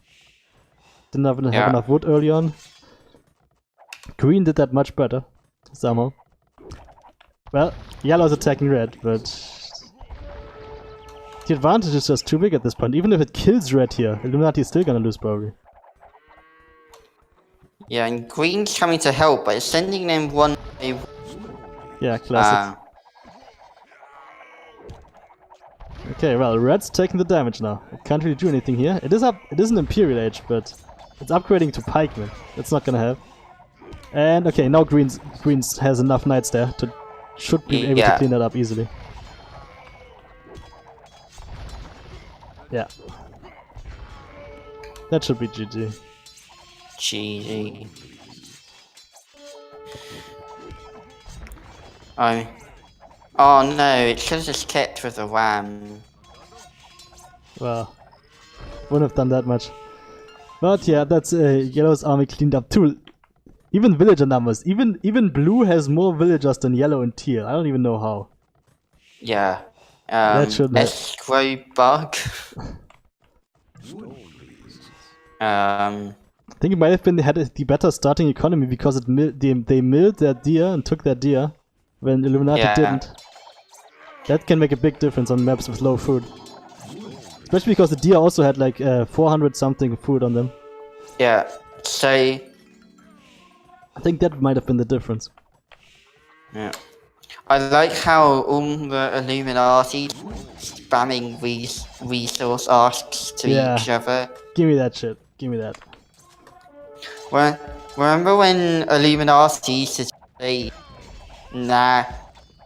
Didn't have enough wood early on. Green did that much better, somehow. Well, yellow's attacking red, but the advantage is just too big at this point. Even if it kills red here, Illuminati is still gonna lose probably. Yeah, and green's coming to help, but it's sending them one by. Yeah, classic. Okay, well, red's taking the damage now. It can't really do anything here. It is an Imperial Age, but it's upgrading to pikemen. That's not gonna have. And okay, now greens has enough knights there to should be able to clean that up easily. Yeah. That should be GG. GG. Oh no, it should have just kept with the ram. Well, wouldn't have done that much. But yeah, that's yellow's army cleaned up too. Even villager numbers. Even blue has more villagers than yellow and teal. I don't even know how. Yeah. That should escrow bug. I think it might have been they had the better starting economy because they milled their deer and took their deer when Illuminati didn't. That can make a big difference on maps with low food. Especially because the deer also had like 400 something food on them. Yeah, so I think that might have been the difference. Yeah. I like how all the Illuminati spamming these resource asks to each other. Give me that shit. Give me that. Remember when Illuminati used to say, nah,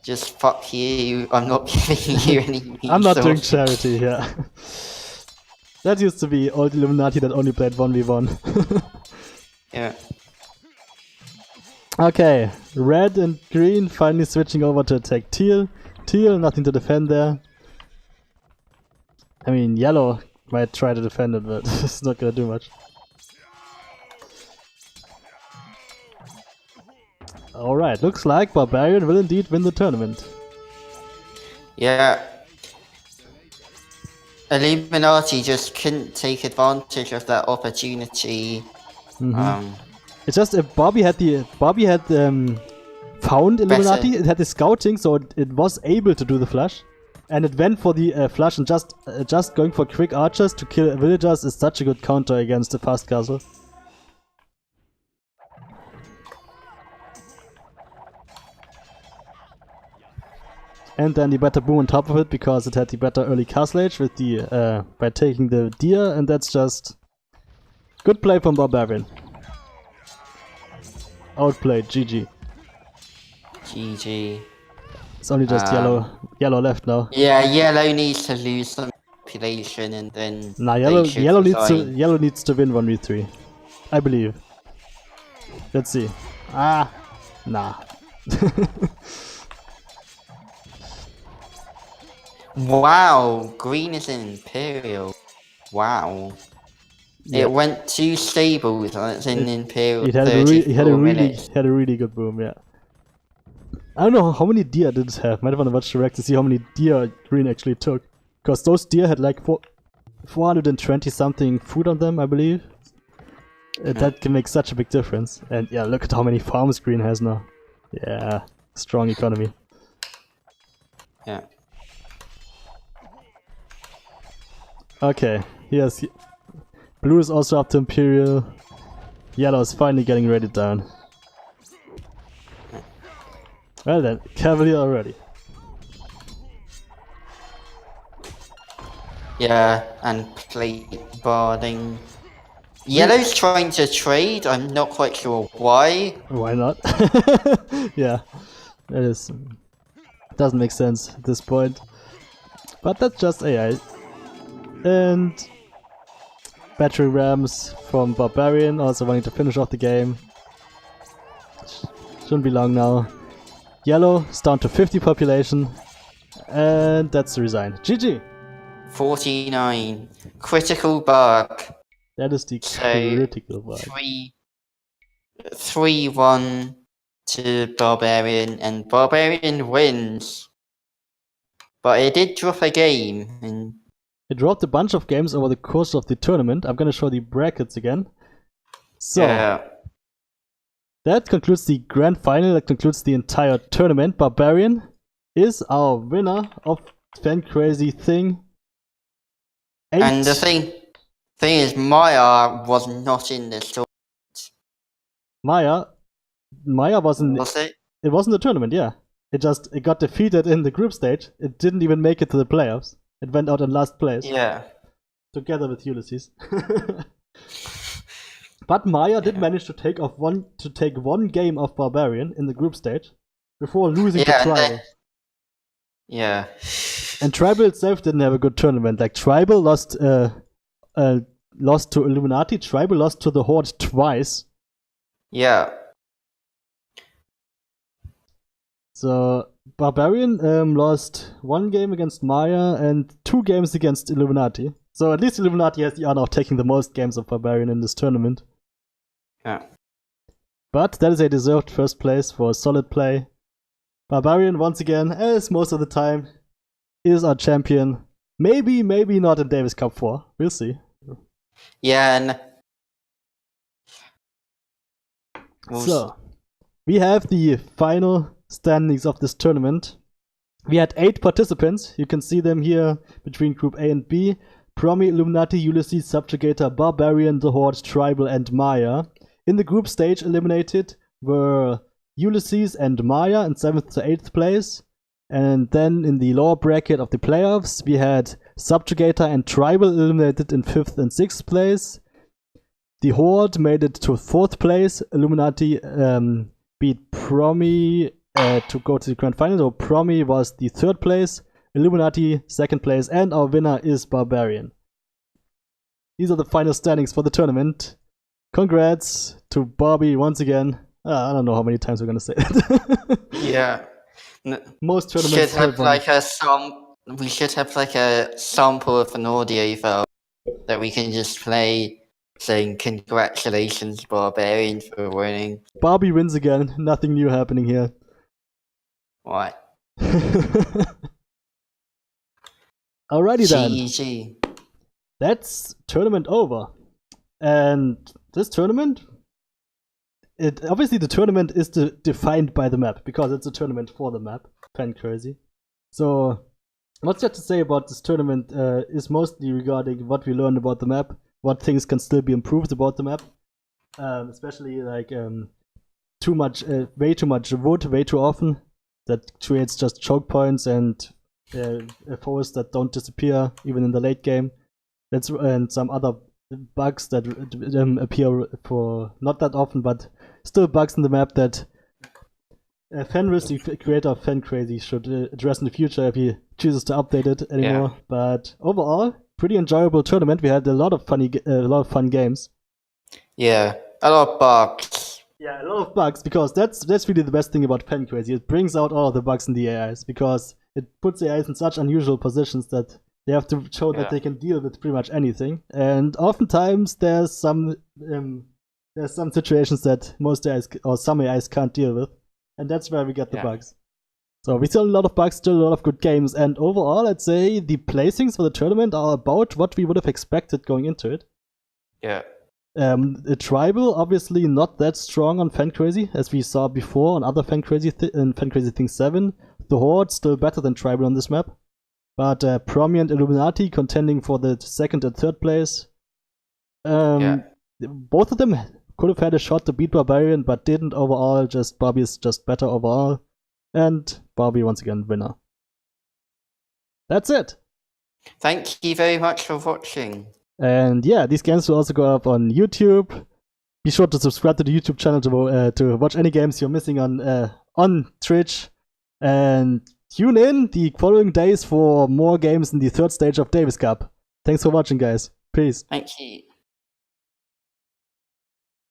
just fuck you, I'm not giving you any resources. I'm not doing charity, yeah. That used to be old Illuminati that only played 1v1. Yeah. Okay, red and green finally switching over to attack teal. Teal, nothing to defend there. I mean, yellow might try to defend it, but it's not gonna do much. Alright, looks like Barbarian will indeed win the tournament. Yeah. Illuminati just couldn't take advantage of that opportunity. Mm-hmm. It's just Bobby had found Illuminati. It had the scouting, so it was able to do the flush, and it went for the flush. And just going for quick archers to kill villagers is such a good counter against the fast castle. And then the better boom on top of it because it had the better early castle age with the by taking the deer, and that's just good play from Barbarian. Outplayed, GG. GG. It's only just yellow left now. Yeah, yellow needs to lose some population and then. Nah, yellow needs to win 1v3. I believe. Let's see. Ah, nah. Wow, green is an Imperial. Wow. Yep. It went 2 stables and it's in Imperial. It had a really good boom, yeah. I don't know how many deer did it have. Might want to watch the rec to see how many deer green actually took. Because those deer had like 420 something food on them, I believe. That can make such a big difference. And yeah, look at how many farms Green has now. Yeah, strong economy. Yeah. Okay, yes. Blue is also up to Imperial. Yellow is finally getting ready down. Well then, Cavalier already. Yeah, and plate barding. Yellow's trying to trade, I'm not quite sure why. Why not? Yeah, that is... doesn't make sense at this point. But that's just AI. And... battery rams from Barbarian, also wanting to finish off the game. Shouldn't be long now. Yellow is down to 50 population. And that's the resign. GG! 49. Critical bug. That is the So, critical one. 3-1 to Barbarian, and Barbarian wins. But it did drop a game. And It dropped a bunch of games over the course of the tournament. I'm gonna show the brackets again. So, yeah. that concludes the grand final, that concludes the entire tournament. Barbarian is our winner of Fan Crazy Thing 8. And the thing is, Maya was not in this tournament. Maya wasn't. Was it? It wasn't the tournament, yeah. It got defeated in the group stage. It didn't even make it to the playoffs. It went out in last place. Yeah. Together with Ulysses. But Maya did manage to take one game off Barbarian in the group stage before losing to Tribal. Yeah. And Tribal itself didn't have a good tournament. Like Tribal lost to Illuminati. Tribal lost to the Horde twice. Yeah. So Barbarian lost one game against Maya and 2 games against Illuminati. So at least Illuminati has the honor of taking the most games of Barbarian in this tournament. Yeah. But that is a deserved first place for solid play. Barbarian, once again, as most of the time, is our champion. Maybe not in Davis Cup 4. We'll see. Yeah, and... So, we have the final standings of this tournament. We had 8 participants. You can see them here between Group A and B. Promi, Illuminati, Ulysses, Subjugator, Barbarian, The Horde, Tribal, and Maya. In the group stage, eliminated were Ulysses and Maya in 7th to 8th place. And then in the lower bracket of the playoffs, we had Subjugator and Tribal eliminated in 5th and 6th place. The Horde made it to 4th place. Illuminati beat Promi to go to the grand final. So Promi was the 3rd place. Illuminati 2nd place. And our winner is Barbarian. These are the final standings for the tournament. Congrats to Barbie once again. I don't know how many times we're going to say it. Yeah. Most tournaments we should have like a sample of an audio file that we can just play saying congratulations Barbarian for winning. Barbie wins again. Nothing new happening here. What? Alrighty then. GG. That's tournament over. And this tournament, obviously the tournament is defined by the map, because it's a tournament for the map. Fan Crazy. So what's there to say about this tournament is mostly regarding what we learned about the map, what things can still be improved about the map, especially like way too much wood way too often that creates just choke points and foes that don't disappear even in the late game. And some other bugs that appear for not that often, but still bugs in the map that Fenris, the creator of Fan Crazy, should address in the future if he chooses to update it anymore. Yeah. But overall, pretty enjoyable tournament. We had a lot of fun games. Yeah, a lot of bugs. Yeah, a lot of bugs, because that's really the best thing about Fan Crazy. It brings out all of the bugs in the AIs, because it puts the AIs in such unusual positions that they have to show that they can deal with pretty much anything. And oftentimes there's some situations that most AIs or some AIs can't deal with. And that's where we get the bugs. So we still a lot of bugs, still a lot of good games, and overall, I'd say the placings for the tournament are about what we would have expected going into it. Yeah. The Tribal, obviously not that strong on Fan Crazy, as we saw before on other Fan Crazy in Fan Crazy Thing 7. The Horde, still better than Tribal on this map. But Promi and Illuminati contending for the second and third place. Both of them could have had a shot to beat Barbarian, but didn't overall. Barbie is just better overall. And Barbie, once again, winner. That's it. Thank you very much for watching. And yeah, these games will also go up on YouTube. Be sure to subscribe to the YouTube channel to watch any games you're missing on Twitch. And tune in the following days for more games in the third stage of Davis Cup. Thanks for watching, guys. Peace. Thank you.